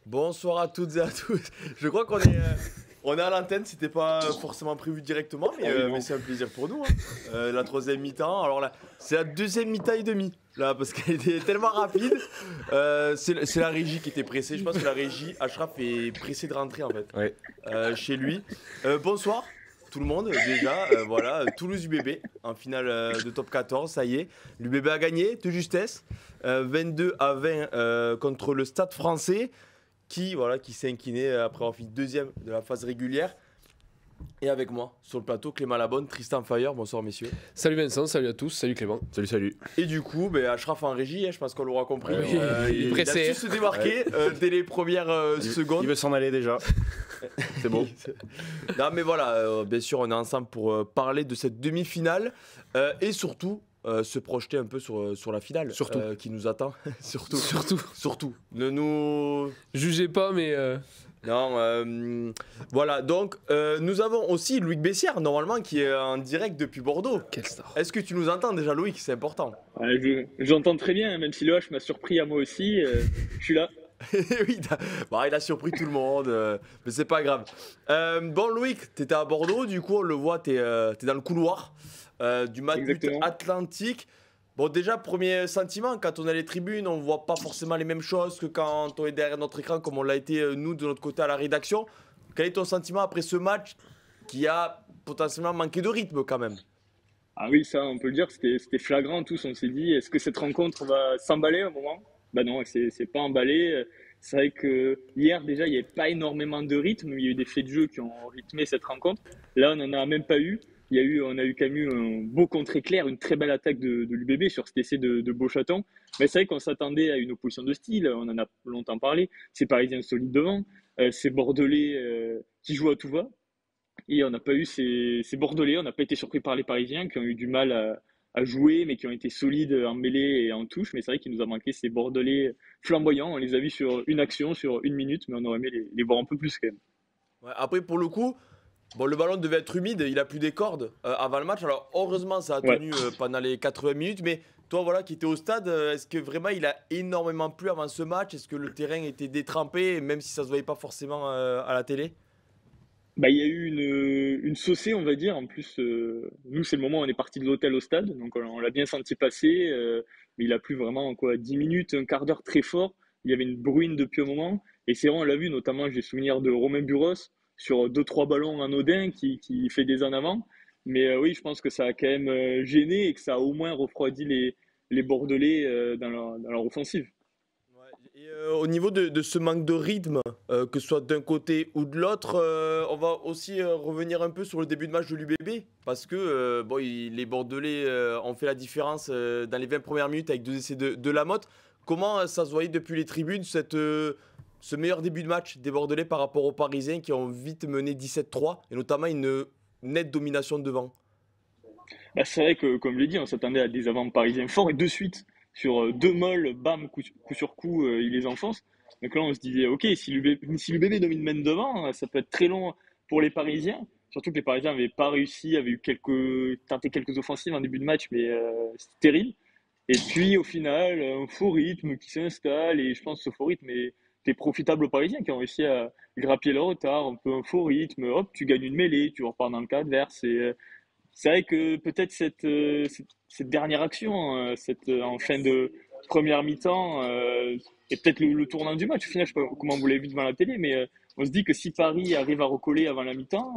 Bonsoir à toutes et à tous. Je crois qu'on est à l'antenne, c'était pas forcément prévu directement, mais c'est un plaisir pour nous, hein. La troisième mi-temps, alors là, c'est la deuxième mi-temps et demi, là, parce qu'elle était tellement rapide. C'est la régie qui était pressée. Je pense que la régie, Achraf est pressé de rentrer en fait, Ouais. chez lui. Bonsoir tout le monde, déjà, voilà, Toulouse UBB en finale de top 14, ça y est. L'UBB a gagné de justesse, 22-20 contre le Stade Français, qui s'est incliné après avoir fini deuxième de la phase régulière. Et avec moi sur le plateau, Clément Labonne, Tristan Fayeur. Bonsoir messieurs. Salut Vincent, salut à tous, salut Clément. Salut. Et du coup, Achraf en régie, hein, je pense qu'on l'aura compris. Oui, il est pressé. Il a su se démarquer dès les premières secondes. Il veut s'en aller déjà. C'est bon. Non mais voilà, bien sûr on est ensemble pour parler de cette demi-finale et surtout se projeter un peu sur la finale qui nous attend. Surtout. Ne nous... Jugez pas, mais... Non, voilà, donc nous avons aussi Loïc Bessière, normalement, qui est en direct depuis Bordeaux. Quelle star. Est-ce que tu nous entends déjà, Loïc? C'est important. J'entends très bien, même si le H m'a surpris à moi aussi. Je suis là. Oui, il a surpris tout le monde, mais c'est pas grave. Bon, Loïc, t'étais à Bordeaux, du coup, on le voit, t'es dans le couloir du Matmut Exactement. Atlantique. Bon, déjà, premier sentiment, quand on est à les tribunes, on voit pas forcément les mêmes choses que quand on est derrière notre écran, comme on l'a été, nous, de notre côté à la rédaction. Quel est ton sentiment après ce match qui a potentiellement manqué de rythme quand même? Ah oui, ça, on peut le dire, c'était flagrant tous. On s'est dit, est-ce que cette rencontre va s'emballer un moment? Bah non, c'est pas emballé. C'est vrai que hier, déjà, il n'y avait pas énormément de rythme. Il y a eu des faits de jeu qui ont rythmé cette rencontre. Là, on n'en a même pas eu. On a eu quand même eu un beau contre-éclair, une très belle attaque de l'UBB sur cet essai de Beauchaton. Mais c'est vrai qu'on s'attendait à une opposition de style, on en a longtemps parlé. C'est Parisien solide devant, c'est Bordelais qui joue à tout va. Et on n'a pas eu ces Bordelais, on n'a pas été surpris par les Parisiens qui ont eu du mal à jouer, mais qui ont été solides en mêlée et en touche. Mais c'est vrai qu'il nous a manqué ces Bordelais flamboyants. On les a vus sur une action, sur une minute, mais on aurait aimé les voir un peu plus quand même. Ouais, après, pour le coup, bon, le ballon devait être humide, il a plus des cordes avant le match. Alors, heureusement, ça a tenu pendant les 80 minutes. Mais toi, voilà, qui étais au stade, est-ce que vraiment il a énormément plu avant ce match? Est-ce que le terrain était détrempé, même si ça se voyait pas forcément à la télé? Bah, il y a eu une saucée, on va dire. En plus, nous, c'est le moment où on est parti de l'hôtel au stade. Donc, on l'a bien senti passer. Mais il a plu vraiment, 10 minutes, un quart d'heure très fort. Il y avait une bruine depuis un moment. Et c'est vrai, on l'a vu, notamment, j'ai souvenir de Romain Buros sur deux trois ballons anodins qui fait des en avant. Mais oui, je pense que ça a quand même gêné et que ça a au moins refroidi les Bordelais dans leur offensive. Ouais. Et au niveau de ce manque de rythme, que ce soit d'un côté ou de l'autre, on va aussi revenir un peu sur le début de match de l'UBB. Parce que les Bordelais ont fait la différence dans les 20 premières minutes avec deux essais de Lamotte. Comment ça se voyait depuis les tribunes, ce meilleur début de match des Bordelais par rapport aux Parisiens qui ont vite mené 17-3 et notamment une nette domination devant? Bah, c'est vrai que, comme je l'ai dit, on s'attendait à des avants parisiens forts et de suite, sur deux molles, bam, coup sur coup, il les enfonce. Donc là, on se disait, ok, si l'UBB domine même devant, ça peut être très long pour les Parisiens. Surtout que les Parisiens n'avaient pas réussi, avaient eu tenté quelques offensives en début de match, mais c'était terrible. Et puis, au final, un faux rythme qui s'installe, et je pense que ce faux rythme était profitable aux Parisiens qui ont réussi à grappiller leur retard, un peu un faux rythme, hop, tu gagnes une mêlée, tu repars dans le cas adverse, et c'est vrai que peut-être cette dernière action, en fin de première mi-temps, est peut-être le tournant du match. Au final, je sais pas comment vous l'avez vu devant la télé, mais on se dit que si Paris arrive à recoller avant la mi-temps,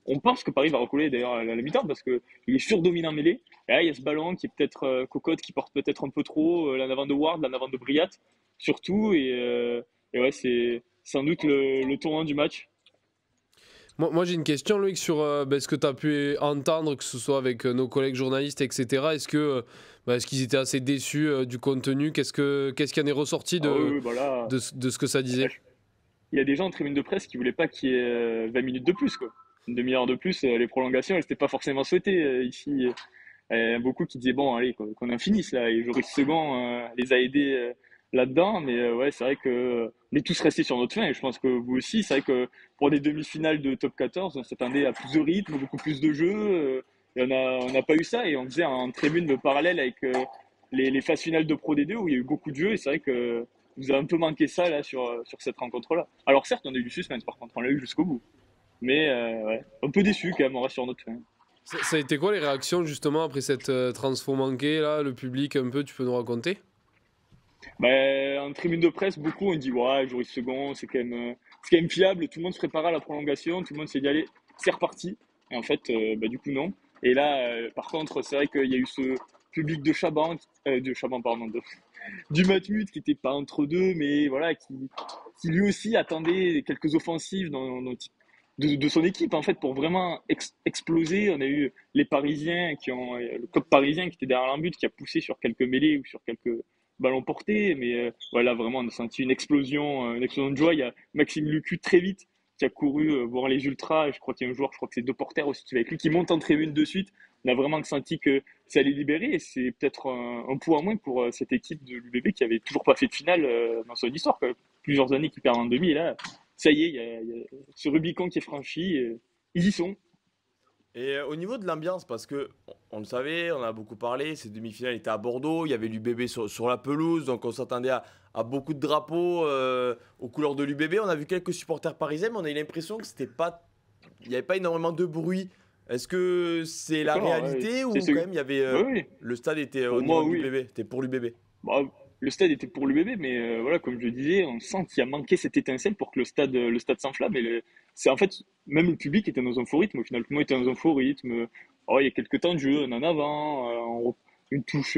on pense que Paris va recoller d'ailleurs à la mi-temps parce qu'il est surdominant mêlé. Et là, il y a ce ballon qui est peut-être cocotte, qui porte peut-être un peu trop, l'en avant de Ward, l'en avant de Briat, surtout. Et ouais, c'est sans doute le tournant du match. Moi j'ai une question, Loïc, sur ce que tu as pu entendre, que ce soit avec nos collègues journalistes, etc. Est-ce qu'ils étaient assez déçus du contenu? Qu'est-ce qui en est ressorti Oui, voilà. de ce que ça disait? Il y a des gens en tribune de presse qui voulaient pas qu'il y ait 20 minutes de plus, quoi. Une demi-heure de plus, les prolongations, elles n'étaient pas forcément souhaitées ici. Beaucoup qui disaient, bon, allez, qu'on en finisse là. Et Joris Second les a aidés là-dedans. Mais ouais, c'est vrai que on est tous restés sur notre faim. Et je pense que vous aussi, c'est vrai que pour des demi-finales de top 14, on s'attendait à plus de rythme, beaucoup plus de jeux. Et on n'a pas eu ça. Et on faisait en tribune de parallèle avec les phases finales de Pro D2 où il y a eu beaucoup de jeux. Et c'est vrai que vous a un peu manqué ça là sur cette rencontre-là. Alors certes, on a eu du suspense par contre, on l'a eu jusqu'au bout. Mais ouais, un peu déçu quand même, on reste sur notre fin. Ça a été quoi les réactions justement après cette transfo manquée là, le public un peu, tu peux nous raconter? En tribune de presse, beaucoup ont dit ouais, Joris Second, c'est quand même fiable, tout le monde se prépare à la prolongation, tout le monde s'est dit allez, c'est reparti. Et en fait, du coup non. Et là, par contre, c'est vrai qu'il y a eu ce public de Chaban, pardon, du Matmut qui était pas entre deux, mais voilà, qui lui aussi attendait quelques offensives de son équipe en fait pour vraiment exploser. On a eu les Parisiens le club parisien qui était derrière l'embut, qui a poussé sur quelques mêlées ou sur quelques ballons portés, mais voilà, vraiment on a senti une explosion de joie. Il y a Maxime Lucu très vite qui a couru voir les ultras. Je crois qu'il y a un joueur, je crois que c'est deux porteurs aussi qui va avec lui, qui monte en tribune de suite. On a vraiment senti que ça allait libérer et c'est peut-être un point en moins pour cette équipe de l'UBB qui avait toujours pas fait de finale dans son histoire, quoi. Plusieurs années qui perdent en demi et là, ça y est, il y a ce Rubicon qui est franchi. Ils y sont. Et au niveau de l'ambiance, parce que on le savait, on a beaucoup parlé, ces demi-finales étaient à Bordeaux, il y avait l'UBB sur la pelouse, donc on s'attendait à beaucoup de drapeaux aux couleurs de l'UBB. On a vu quelques supporters parisiens, mais on a eu l'impression que il n'y avait pas énormément de bruit. Est-ce que c'est la D'accord, réalité ou c'est quand même il y avait oui, oui. le stade était au Pour moi, niveau de oui. l'UBB, c'était pour l'UBB. Bah, le stade était pour l'UBB, mais voilà, comme je le disais, on sent qu'il a manqué cette étincelle pour que le stade s'enflamme. C'est en fait, même le public était dans un faux rythme. Au final, tout le monde était dans un faux rythme. Oh, il y a quelques temps de jeu, un en avant, une touche,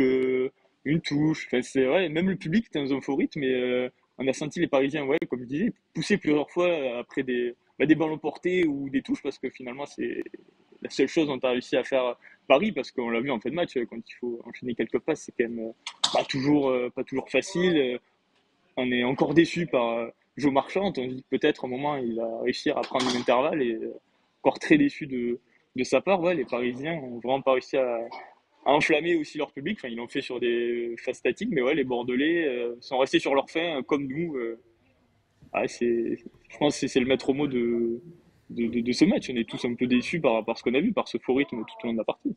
une touche. Enfin, c'est vrai, même le public était dans un faux rythme. Et on a senti les Parisiens, ouais, comme je disais, pousser plusieurs fois après des ballons portés ou des touches, parce que finalement, c'est la seule chose dont tu as réussi à faire Paris, parce qu'on l'a vu en fin de match, quand il faut enchaîner quelques passes, c'est quand même pas toujours facile. On est encore déçu par Joe Marchand. On dit que peut-être à un moment il va réussir à prendre une intervalle et encore très déçu de sa part. Ouais, les Parisiens ont vraiment pas réussi à enflammer aussi leur public. Enfin, ils l'ont fait sur des phases statiques, mais ouais, les Bordelais sont restés sur leur faim comme nous. Ouais, je pense que c'est le maître mot de ce match. On est tous un peu déçus par ce qu'on a vu, par ce faux rythme tout au long de la partie.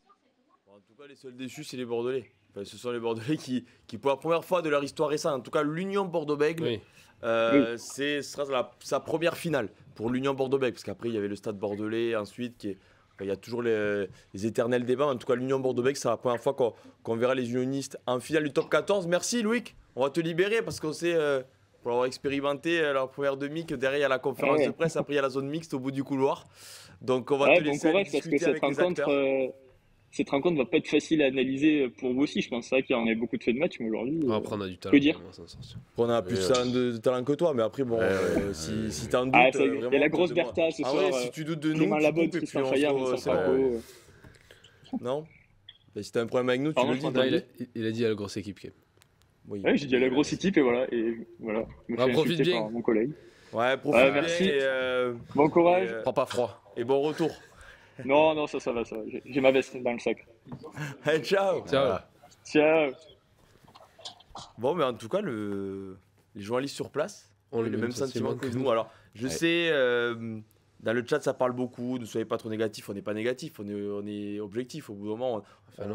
Bon, en tout cas, les seuls déçus, c'est les Bordelais. Enfin, ce sont les Bordelais qui, pour la première fois de leur histoire récente, en tout cas l'Union Bordeaux-Bègles, Oui. Oui. ce sera sa première finale pour l'Union Bordeaux-Bègles. Parce qu'après, il y avait le Stade Bordelais ensuite, enfin, il y a toujours les éternels débats. En tout cas, l'Union Bordeaux-Bègles, c'est la première fois qu'on verra les unionistes en finale du top 14. Merci Loïc, on va te libérer parce qu'on sait, pour avoir expérimenté leur première demi, que derrière il y a la conférence de presse, après il y a la zone mixte au bout du couloir. Donc on va Ouais, te bon laisser aller courage parce que discuter avec les acteurs. cette rencontre va pas être facile à analyser pour vous aussi. Je pense c'est vrai qu'il y en a beaucoup de faits de match, mais aujourd'hui, Après on a du talent. que dire? Vraiment, sans sortir. On a plus de talent que toi, mais après, bon, si t'en doutes, Il y a vraiment. la grosse demande-moi. Bertha ce Ah soir. ouais, si tu doutes de nous, Clément tu Labode, coupes et puis Tristan on Fayard, se Vincent c'est bon. Franco. Non. Mais si t'as un problème avec nous, tu Pardon, le je dis. t'entends. Non, donc. il a dit à la grosse équipe quand même. Oui. Ouais, j'ai dit à la grosse équipe et voilà. Je me fais profite insulter bien. par mon collègue. Ouais, profite Ouais, bien merci. et, Bon courage. Prends pas froid. Et bon retour. Non, ça va. J'ai ma veste dans le sac. Allez, ciao. Ciao. Ciao. Bon, mais en tout cas, les journalistes sur place On ont le même sentiment que nous. Alors, je sais, dans le chat, ça parle beaucoup. Ne soyez pas trop négatifs. On n'est pas négatif. On est objectif. Au bout d'un moment,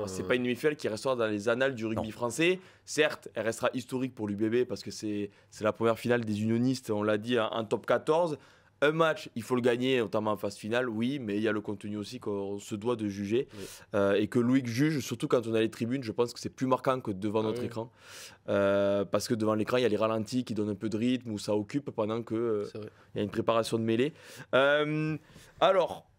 c'est pas une demi-finale qui restera dans les annales du rugby français. Certes, elle restera historique pour l'UBB parce que c'est la première finale des unionistes. On l'a dit en top 14. Un match, il faut le gagner, notamment en phase finale, oui, mais il y a le contenu aussi qu'on se doit de juger. Oui. Et que Loïc juge, surtout quand on a les tribunes, je pense que c'est plus marquant que devant notre écran. Parce que devant l'écran, il y a les ralentis qui donnent un peu de rythme, où ça occupe pendant qu'il y a une préparation de mêlée. Alors,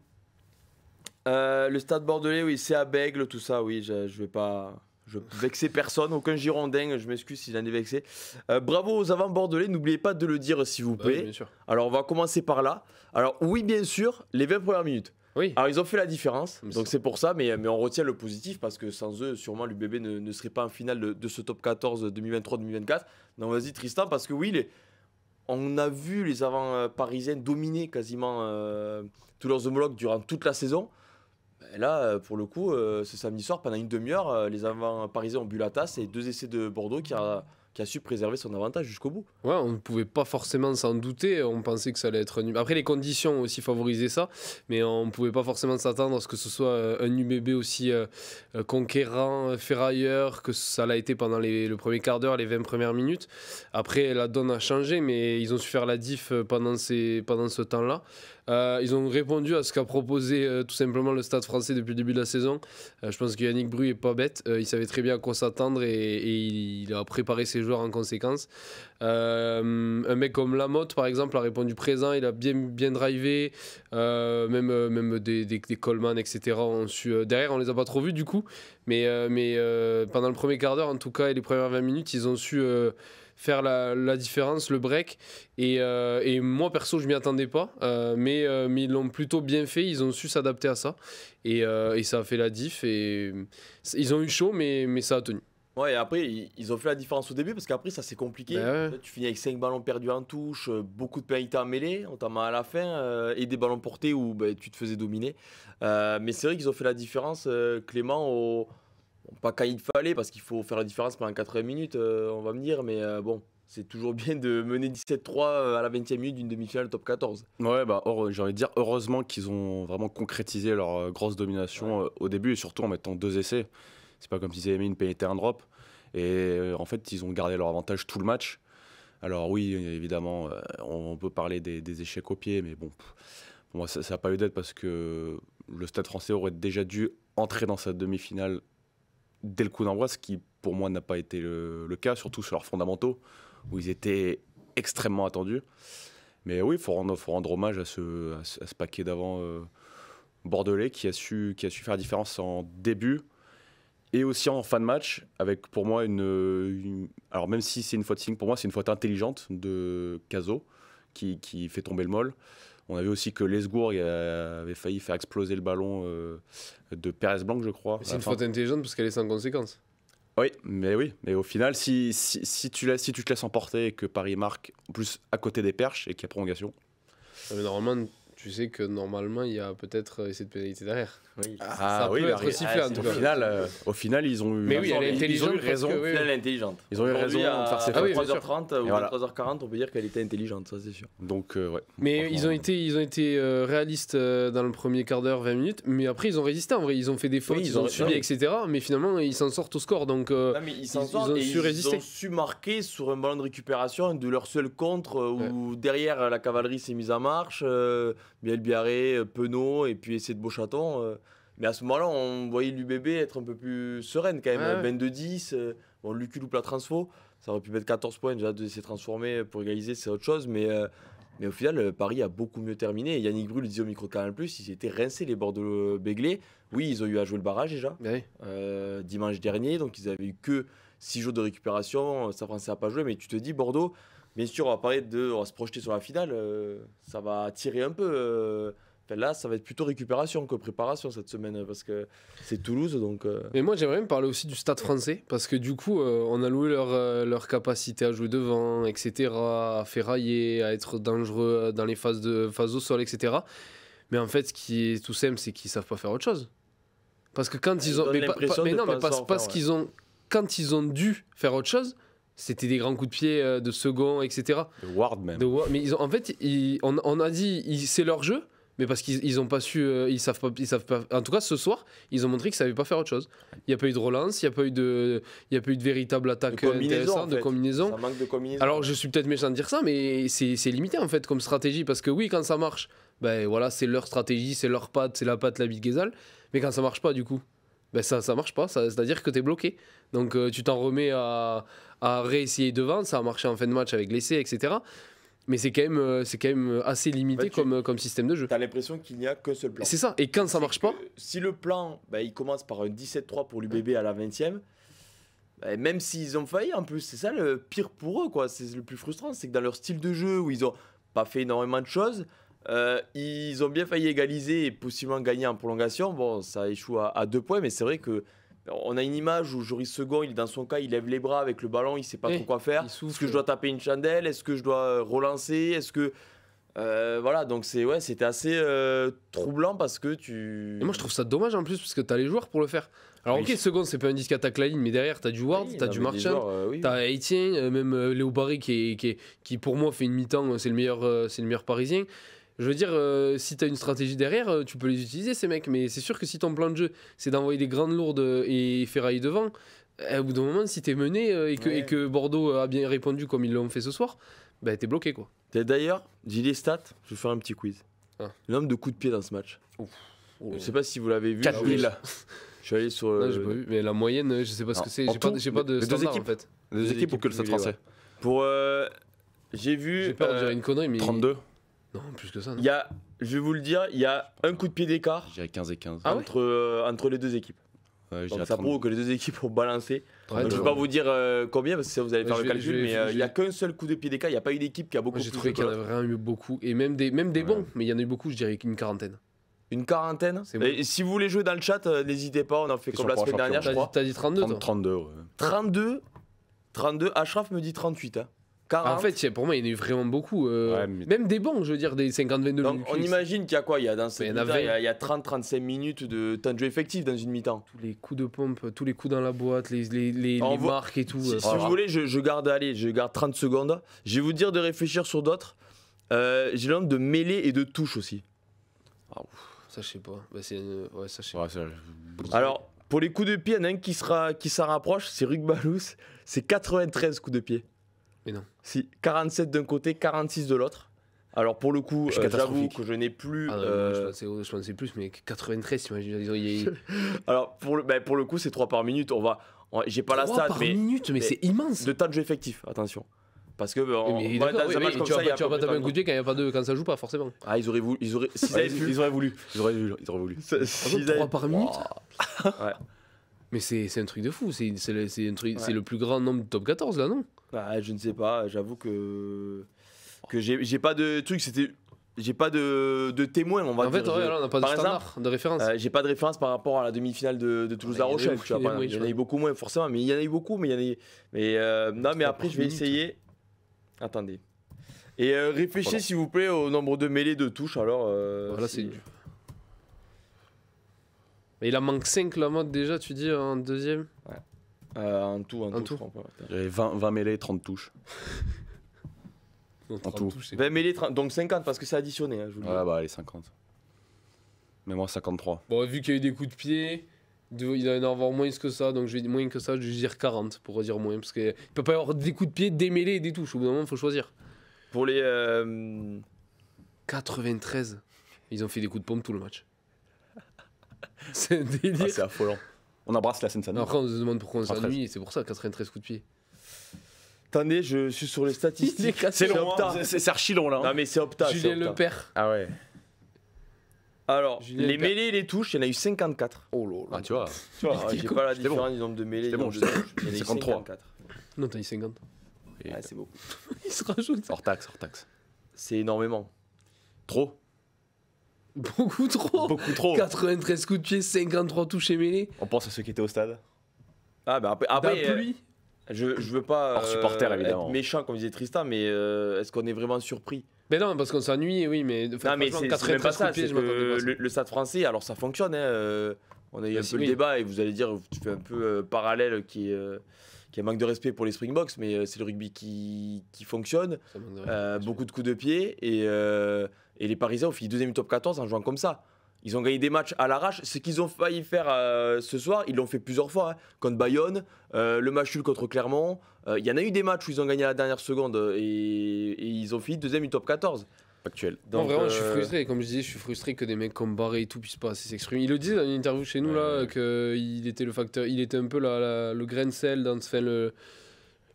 le Stade Bordelais, oui, c'est à Bègles, tout ça, oui, je vais pas... Je vexer personne, aucun Girondin, je m'excuse s'il en est vexé. Bravo aux avants bordelais, n'oubliez pas de le dire s'il vous plaît. Oui, bien sûr. Alors on va commencer par là. Alors oui, bien sûr, les 20 premières minutes. Oui. Alors ils ont fait la différence, Mais donc c'est pour ça, mais on retient le positif parce que sans eux, sûrement l'UBB ne serait pas en finale de ce top 14 2023-2024. Donc vas-y Tristan, parce que oui, on a vu les avants parisiens dominer quasiment tous leurs homologues durant toute la saison. Et là, pour le coup, ce samedi soir, pendant une demi-heure, les avants parisiens ont bu la tasse et 2 essais de Bordeaux qui a qui a su préserver son avantage jusqu'au bout. Ouais, on ne pouvait pas forcément s'en douter. On pensait que ça allait être nul. Après, les conditions ont aussi favorisé ça, mais on ne pouvait pas forcément s'attendre à ce que ce soit un UBB aussi conquérant, ferrailleur, que ça l'a été pendant le premier quart d'heure, les 20 premières minutes. Après, la donne a changé, mais ils ont su faire la diff pendant ce temps-là. Ils ont répondu à ce qu'a proposé tout simplement le Stade français depuis le début de la saison. Je pense que Yannick Bru est pas bête. Il savait très bien à quoi s'attendre et il a préparé ses joueurs en conséquence. Un mec comme Lamotte, par exemple, a répondu présent. Il a bien drivé. Même des Coleman, etc. ont su, derrière, on les a pas trop vus du coup. Mais pendant le premier quart d'heure, en tout cas, et les premières 20 minutes, ils ont su faire la différence, le break. Et moi, perso, je m'y attendais pas. Mais ils l'ont plutôt bien fait. Ils ont su s'adapter à ça. Et ça a fait la diff. Et ils ont eu chaud, mais ça a tenu. Ouais, et après, ils ont fait la différence au début parce qu'après, ça s'est compliqué. Ouais. Tu finis avec 5 ballons perdus en touche, beaucoup de pénalités en mêlée, notamment à la fin, et des ballons portés où tu te faisais dominer. Mais c'est vrai qu'ils ont fait la différence, Clément, pas quand il fallait, parce qu'il faut faire la différence pendant 80 minutes, on va me dire, mais bon, c'est toujours bien de mener 17-3 à la 20e minute d'une demi-finale top 14. Ouais, j'ai envie de dire, heureusement qu'ils ont vraiment concrétisé leur grosse domination au début et surtout en mettant 2 essais. C'est pas comme s'ils avaient mis une pénalité, un drop. Et en fait, ils ont gardé leur avantage tout le match. Alors oui, évidemment, on peut parler des échecs au pied, mais bon, pour moi, ça n'a pas eu d'aide parce que le Stade français aurait déjà dû entrer dans sa demi-finale dès le coup d'envoi, ce qui, pour moi, n'a pas été le cas, surtout sur leurs fondamentaux, où ils étaient extrêmement attendus. Mais oui, il faut rendre hommage à ce paquet d'avant bordelais qui a su faire la différence en début et aussi en fin de match, avec pour moi alors même si c'est une faute pour moi c'est une faute intelligente de Cazot qui fait tomber le molle. On a vu aussi que Lesgour avait failli faire exploser le ballon de Pérez Blanc, je crois. C'est une faute intelligente parce qu'elle est sans conséquence. Oui, mais au final, si tu te laisses emporter et que Paris marque, en plus à côté des perches et qu'il y a prolongation. Mais normalement, tu sais que normalement, il y a peut-être essai de pénalité derrière. Oui. Ça peut être sifflé en tout cas. Au final, ils ont eu, Mais oui, elle est intelligente. raison. Parce que, Au final, elle est intelligente. Ils ont eu raison de faire ces Ah oui, fautes. bien sûr. 23h30 ou voilà. 23h40, on peut dire qu'elle était intelligente, ça c'est sûr. Donc, ouais. Mais Franchement, ils ont été réalistes dans le premier quart d'heure, 20 minutes. Mais après, ils ont résisté en vrai. Ils ont fait des fautes, Oui, ils ont subi, oui. etc. Mais finalement, ils s'en sortent au score. Donc, Non, mais ils s'en sortent ont et su résister. Ils ont su marquer sur un ballon de récupération de leur seul contre où derrière la cavalerie s'est mise en marche, Biel Biarré, Penaud et puis essayer de Beauchaton. Mais à ce moment-là, on voyait l'UBB être un peu plus sereine quand même. Ouais. 22-10, bon, Lucu loupe la transfo, ça aurait pu mettre 14 points déjà de s'est transformé pour égaliser, c'est autre chose. Mais au final, Paris a beaucoup mieux terminé. Et Yannick Bru le disait au micro de Canal+, ils étaient rincés les Bordeaux-Béglés. Oui, ils ont eu à jouer le barrage déjà, oui. dimanche dernier, donc ils avaient eu que 6 jours de récupération, ça Français n'a pas joué, mais tu te dis Bordeaux, bien sûr on va se projeter sur la finale, ça va tirer un peu. Là, ça va être plutôt récupération que préparation cette semaine, parce que c'est Toulouse, donc... Mais moi, j'aimerais me parler aussi du Stade français, parce que du coup, on a loué leur capacité à jouer devant, etc., à ferrailler, à être dangereux dans les phases au sol, etc. Mais en fait, ce qui est tout simple, c'est qu'ils savent pas faire autre chose. Parce que quand ils ont... Quand ils ont dû faire autre chose, c'était des grands coups de pied de second, etc. De Ward même. Mais en fait, on a dit, c'est leur jeu. Mais parce qu'ils n'ont pas su, ils savent pas. En tout cas, ce soir, ils ont montré qu'ils ne savaient pas faire autre chose. Il n'y a pas eu de relance, il n'y a pas eu de véritable attaque intéressante, de combinaison. Ça manque de combinaison. Alors, je suis peut-être méchant de dire ça, mais c'est limité en fait comme stratégie. Parce que oui, quand ça marche, ben voilà, c'est leur stratégie, c'est leur patte, c'est la patte, la bite Guézal. Mais quand ça marche pas, du coup, ben ça marche pas. C'est-à-dire que tu es bloqué. Donc, tu t'en remets à réessayer devant. Ça a marché en fin de match avec l'essai, etc. Mais c'est quand même assez limité comme système de jeu. Tu as l'impression qu'il n'y a qu'un seul plan. C'est ça, et quand ça marche pas... Si le plan, il commence par un 17-3 pour l'UBB à la 20e, même s'ils ont failli en plus, c'est ça le pire pour eux, quoi. C'est le plus frustrant, c'est que dans leur style de jeu, où ils n'ont pas fait énormément de choses, ils ont bien failli égaliser et possiblement gagner en prolongation. Bon, ça échoue à 2 points, mais c'est vrai que on a une image où Joris Second, dans son cas, il lève les bras avec le ballon, il sait pas trop quoi faire. Est-ce que je dois taper une chandelle? Est-ce que je dois relancer? Est-ce que Voilà, donc c'était assez troublant parce que tu. Et moi, je trouve ça dommage en plus, parce que t'as les joueurs pour le faire. Alors, Oui. ok, seconde, c'est pas un disque attaque la ligne, mais derrière, t'as du Ward, Oui, t'as non, du mais des Marchand, joueurs, oui. t'as Etienne, même Léo Barré qui, pour moi, fait une mi-temps, c'est le meilleur parisien. Je veux dire, si t'as une stratégie derrière, tu peux les utiliser, ces mecs, mais c'est sûr que si ton plan de jeu, c'est d'envoyer des grandes lourdes et Ferraille devant, au bout d'un moment, si t'es mené et que Bordeaux a bien répondu comme ils l'ont fait ce soir, bah, t'es bloqué, quoi. D'ailleurs, j'ai les stats, je vais faire un petit quiz. Ah. Le nombre de coups de pied dans ce match. Je sais pas si vous l'avez vu. 4000. Je suis allé sur. Non, j'ai pas vu, mais la moyenne, je sais pas ce Non, que c'est. en J'ai pas, tout, j'ai pas de les deux standard, équipes. en fait. Les équipes ou que le Stade cumulées, français Pour. J'ai vu. J'ai peur de dire une connerie, mais. 32. Non, plus que ça. Non. Il y a, je vais vous le dire, il y a un coup de pied d'écart Je dirais 15 et 15. Ah ouais entre les deux équipes. Ouais, je Donc dirais ça 32. prouve que les deux équipes ont balancé. Ouais, Donc, je ne vais pas vous dire combien parce que ça, vous allez faire je le vais- calcul, je vais- mais je il n'y a vais- qu'un seul coup de pied d'écart. Il n'y a pas une équipe qui a beaucoup Moi, j'ai plus trouvé que qu'il y en a l'autre. vraiment eu beaucoup. Et même des Ouais. bons, mais il y en a eu beaucoup, je dirais une quarantaine. Une quarantaine. C'est bon. Et si vous voulez jouer dans le chat, n'hésitez pas. On en fait Ils comme sont la pas semaine dernière, je champions. crois. T'as dit 32, toi 32, ouais. 32. Ashraf me dit 38. Hein. 40. Ah, en fait, pour moi, il y en a eu vraiment beaucoup. Ouais, mais- Même des bons, je veux dire, des 50-22 Donc on imagine qu'il y a quoi? Il y a dans cette il y en a mi-temps, 20. il y a 30-35 minutes de temps de jeu effectif dans une mi-temps. Tous les coups de pompe, tous les coups dans la boîte, les On voit- marques et tout. Si Ah, vous voulez, je garde 30 secondes. Je vais vous dire de réfléchir sur d'autres. J'ai le nombre de mêlées et de touches aussi. Ça, je sais pas. Bah, ouais, ça, je sais Ouais, c'est- Alors, pour les coups de pied, il y en a un qui s'en rapproche, c'est Rugbalous. C'est 93 coups de pied. Mais non. Si, 47 d'un côté, 46 de l'autre. Alors, pour le coup, C'est j'avoue catastrophique. que je n'ai plus. pas. Ah, non, je pensais plus, mais 93, t'imagines. Alors, pour le coup, c'est 3 par minute. J'ai pas la stat, par mais minute, mais c'est immense. de temps de jeu effectif, attention. Parce que Oui, mais dans d'accord, un oui, match mais comme tu ça, vas il y a pas, tu vas peu pas taper de un coup de pied quand ça joue pas, forcément. Ah, s'ils avaient pu. Ils auraient voulu. Ils auraient voulu. S'ils avaient- 3 par minute. Ouais. Mais c'est un truc de fou. C'est un truc, Ouais. c'est le plus grand nombre de top 14 là, non? Ah, je ne sais pas, j'avoue que j'ai pas de truc, j'ai pas de témoin, on va En dire. fait, ouais, là, on n'a pas de par standard de référence. J'ai pas de référence par rapport à la demi-finale de Toulouse-La Ah, il y en a Rochelle, eu tu vois. beaucoup, Il y en a eu beaucoup moins, forcément, mais il y en a eu beaucoup, mais il y en a eu. Non, mais Trois après, par je vais minute. essayer. Attendez. Et réfléchissez, Voilà. s'il vous plaît, au nombre de mêlées de touches, alors. Voilà, c'est dur. Mais il en manque 5 la mode déjà, tu dis, en deuxième. En tout, En tout. je crois pas. J'avais 20 mêlées, 30 touches. Non, En tout. touches, c'est 20 mêlées, 30, donc 50 parce que c'est additionné, hein, je vous le dis. Ouais, bah, allez, 50. Mais moi, 53. Bon, vu qu'il y a eu des coups de pied, il doit y en avoir moins que ça, donc je vais dire moins que ça, je vais dire 40 pour dire moins. Parce qu'il peut pas y avoir des coups de pied, des mêlées et des touches. Au bout d'un moment, il faut choisir. Pour les. 93. Ils ont fait des coups de pompe tout le match. C'est un Ah, délire. c'est affolant. On embrasse la Seine-Saint-Denis. Après, on se demande pourquoi on 93. s'ennuie, et c'est pour ça, 93 coups de pied. Attendez, je suis sur les statistiques. C'est long, Opta. hein. C'est archi long là. hein. Non, mais c'est Opta. c'est Julien Opta. Lepère. Ah ouais. Alors, Julien les Lepère. mêlées et les touches, il y en a eu 54. Oh là là. Ah, tu vois. Tu vois, j'ai pas la C'était bon. différence du nombre de mêlées. C'était du bon, nombre de je sais. touches. Il y en a eu 53. 54. Non, t'as dit 50. Et Ouais, c'est beaucoup. Il se rajoute. hors taxe, hors taxe. C'est énormément. Trop. Beaucoup trop. Beaucoup trop. 93 coups de pied, 53 touches et mêlées. On pense à ceux qui étaient au stade. Ah, bah après, La pluie. je veux pas Hors supporter, être évidemment. méchant, comme disait Tristan, mais est-ce qu'on est vraiment surpris? Mais non, parce qu'on s'ennuie, oui, mais. Non, mais c'est même pas 93 coups ça. de pied, C'est je m'attendais pas à que ça. le stade français, alors ça fonctionne. Hein, on a eu Bah, un si, peu oui. le débat et vous allez dire, tu fais un peu parallèle qui est un manque de respect pour les Springboks, mais c'est le rugby qui fonctionne. Ça manque de rien. Beaucoup de coups de pied et les Parisiens ont fini deuxième du top 14 en jouant comme ça. Ils ont gagné des matchs à l'arrache. Ce qu'ils ont failli faire ce soir, ils l'ont fait plusieurs fois. Hein. Contre Bayonne, le match nul contre Clermont. Il y en a eu des matchs où ils ont gagné à la dernière seconde et ils ont fini deuxième du top 14. Actuel. Non, Donc, vraiment, je suis frustré. Comme je disais, je suis frustré que des mecs comme Barré et tout puissent pas assez s'exprimer. Il le disait dans une interview chez nous, là, qu'il était le facteur, il était un peu le grain de sel dans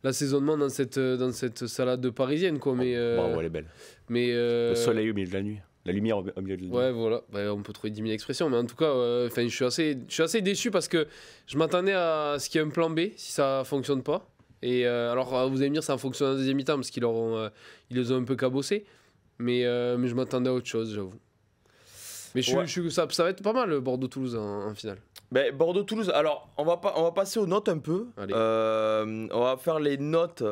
l'assaisonnement dans cette salade parisienne, quoi. Mais, Bravo, elle est belle. mais Le soleil au milieu de la nuit. La lumière au milieu de la nuit. ouais, voilà. Bah, on peut trouver 10 000 expressions, mais en tout cas, je suis assez déçu parce que je m'attendais à ce qu'il y ait un plan B si ça fonctionne pas. Et alors, vous allez me dire, ça a fonctionné en deuxième mi-temps parce qu'ils les ont un peu cabossés. Mais je m'attendais à autre chose, j'avoue. Mais ça va être pas mal, Bordeaux-Toulouse en finale. Ben, Bordeaux-Toulouse, alors on va passer aux notes un peu. Allez. On va faire les notes.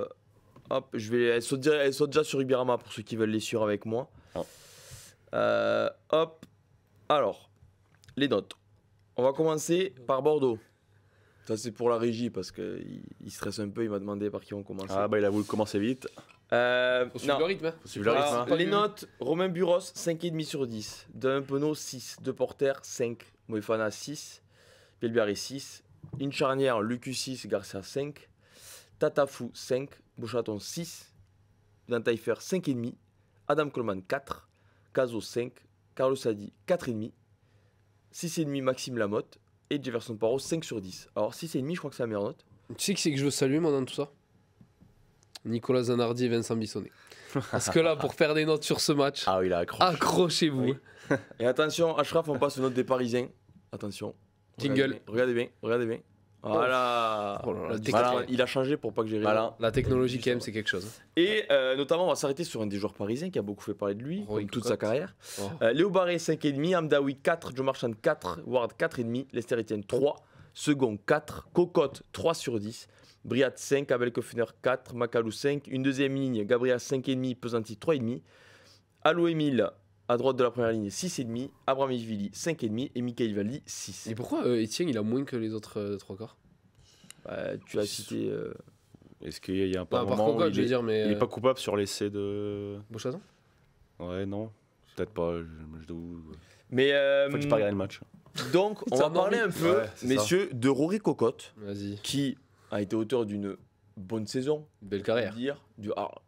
Hop, elles sont déjà sur Rugby Rama pour ceux qui veulent les suivre avec moi. Hop. Alors, les notes. On va commencer par Bordeaux. Ça, c'est pour la régie parce qu'il stresse un peu. Il m'a demandé par qui on commence. Ah, bah il a voulu commencer vite. Faut suivre non. le rythme. Hein. Faut suivre le rythme. Alors, les notes, Romain Buros, 5,5 sur 10. D'un Penaud, 6. De Porter, 5. Moefana, 6. Pelbiari, 6. Une charnière, Lucu, 6. Garcia, 5. Tatafou, 5. Bouchaton, 6. Dantaifer, 5,5. Adam Coleman, 4. Caso, 5. Carlos Hadi, 4,5. 6,5 Maxime Lamotte. Et Jefferson Poirot, 5 sur 10. Alors 6,5, je crois que c'est la meilleure note. Tu sais qui c'est que je veux saluer moi dans tout ça? Nicolas Zanardi et Vincent Bissonnet. Parce que là, pour faire des notes sur ce match, Ah oui, il a accroché. accrochez-vous. Oui. Et attention, Ashraf, on passe aux notes des Parisiens. Attention. Jingle. Regardez bien, regardez bien. Voilà. Oh là là, Voilà, il a changé pour pas que j'ai rien. Malin. La technologie quand même, c'est quelque chose. Et notamment, on va s'arrêter sur un des joueurs parisiens qui a beaucoup fait parler de lui, Roy comme toute Cocotte. sa carrière. Oh. Léo Barré, 5,5. Amdaoui, 4. Joe Marchand, 4. Ward, 4,5. Lester Etienne, 3. Second, 4. Cocotte, 3 sur 10. Briat, 5. Abel Koffner, 4. Macalou, 5. Une deuxième ligne, Gabriel, 5,5. Pesanti, 3,5. Allo Emile, à droite de la première ligne, 6,5. Abramovili, 5,5. Et Michael Valli, 6. Et pourquoi Etienne il a moins que les autres trois quarts? Tu as cité. Est-ce qu'il y a un Non, par par moment où Cocotte, je veux dire, mais. il est pas coupable sur l'essai de. Beauchazon? Ouais, non. Peut-être pas. Mais. Faut que tu pas regarder le match. Donc, on va parler un peu, Ouais, c'est messieurs, de Rory Cocotte, Vas-y. qui a été auteur d'une bonne saison. Belle on peut carrière. dire.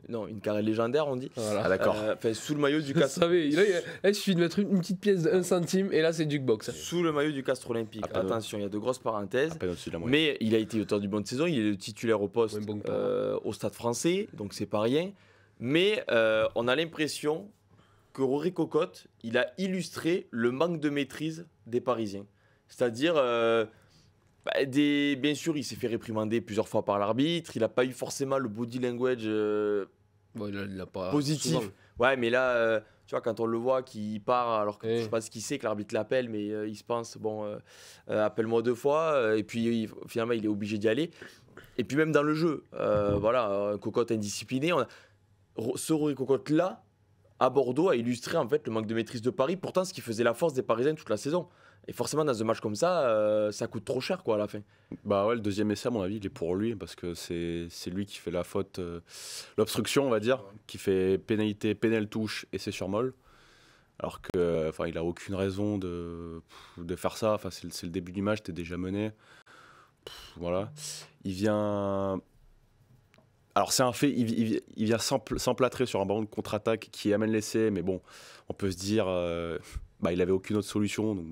Non, une carrière légendaire, on dit. Voilà. Ah, d'accord. Enfin, sous le maillot du Je Castre. savais. Là, il suffit de mettre une petite pièce de 1 centime et là, c'est jukebox. Sous le maillot du Castre Olympique. À peine. Attention, il y a de grosses parenthèses. À peine au-dessus de la moyenne. Mais il a été auteur du bonne saison. Il est le titulaire au poste Ouais, bon point. au Stade Français, donc c'est pas rien. Mais on a l'impression que Rory Cocotte, il a illustré le manque de maîtrise des Parisiens. C'est-à-dire, bien sûr, il s'est fait réprimander plusieurs fois par l'arbitre. Il n'a pas eu forcément le body language Bon, il l'a pas. positif. souvent. Ouais, mais là, tu vois, quand on le voit qu'il part, alors que Ouais. je sais pas ce qu'il sait, que l'arbitre l'appelle, mais il se pense, bon, appelle-moi 2 fois. Et puis finalement, il est obligé d'y aller. Et puis même dans le jeu, voilà, un Cocotte indiscipliné. Ce Rory Cocotte-là, à Bordeaux, a illustré en fait le manque de maîtrise de Paris. Pourtant, ce qui faisait la force des Parisiens toute la saison. Et forcément, dans un match comme ça, ça coûte trop cher quoi, à la fin. Bah ouais, le deuxième essai, à mon avis, il est pour lui parce que c'est lui qui fait la faute, l'obstruction, on va dire, qui fait pénalité, pénal touche et c'est sur molle. Alors que, enfin, il a aucune raison de faire ça. Enfin, c'est le début du match, t'es déjà mené. Voilà, il vient. Alors c'est un fait, il vient s'emplâtrer sur un ballon de contre-attaque qui amène l'essai, mais bon, on peut se dire, il avait aucune autre solution. Donc,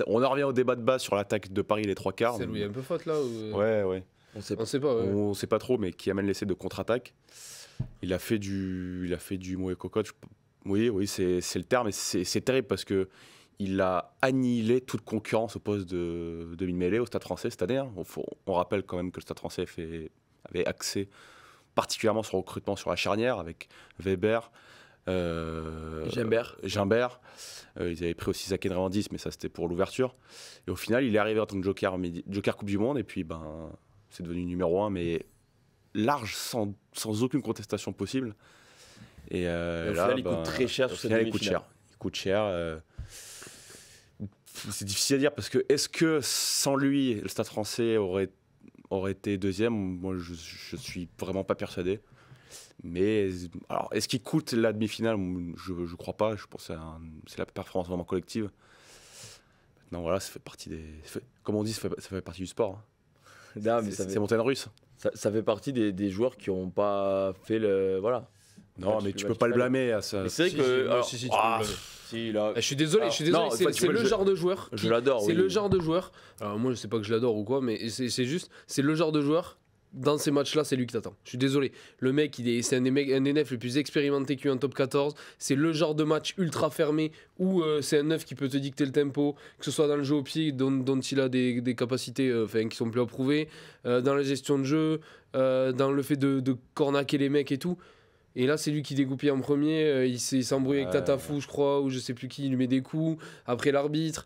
on en revient au débat de base sur l'attaque de Paris les 3/4. C'est lui un peu faute là ou... Ouais. On sait pas. On sait pas. Ouais. On sait pas trop, mais qui amène l'essai de contre-attaque. Il a fait du mauvais cocotte. Oui, c'est le terme, et c'est terrible parce que il a annihilé toute concurrence au poste de demi-mêlée au Stade Français cette année. Hein. On rappelle quand même que le Stade Français avait axé particulièrement sur le recrutement sur la charnière avec Weber, Gimbert. Ils avaient pris aussi Zach Hernandez, mais ça c'était pour l'ouverture. Et au final, il est arrivé en tant que joker Coupe du Monde, et puis c'est devenu numéro 1, mais large, sans aucune contestation possible. Et, Au final, il coûte très cher sur cette demi-finale. Il coûte cher. C'est difficile à dire parce que est-ce que sans lui, le Stade Français aurait été deuxième? Moi, je suis vraiment pas persuadé. Mais alors, est-ce qu'il coûte la demi-finale? Je crois pas. Je pense que c'est la performance vraiment collective. Maintenant, voilà, ça fait partie comme on dit, ça fait partie du sport. Hein. Non, mais C'est montagne russe. ça fait partie des joueurs qui n'ont pas fait le. Voilà. Non, mais tu peux pas le blâmer à ça. Mais c'est vrai Si, que. si, alors, si, tu peux le blâmer. si, là, Je suis désolé, non, c'est tu peux le le- genre de joueur. je l'adore, C'est oui. le genre de joueur. Alors moi, je sais pas que je l'adore ou quoi, mais c'est juste, c'est le genre de joueur. Dans ces matchs-là, c'est lui qui t'attend. Je suis désolé. Le mec, c'est un des NF les plus expérimentés qu'il y a eu en top 14. C'est le genre de match ultra fermé où c'est un neuf qui peut te dicter le tempo, que ce soit dans le jeu au pied, dont il a des capacités qui sont plus à prouver, dans la gestion de jeu, dans le fait de cornaquer les mecs et tout. Et là, c'est lui qui dégoupille en premier. Il s'embrouille avec Tatafou, je crois, ou je sais plus qui. Il lui met des coups. Après l'arbitre.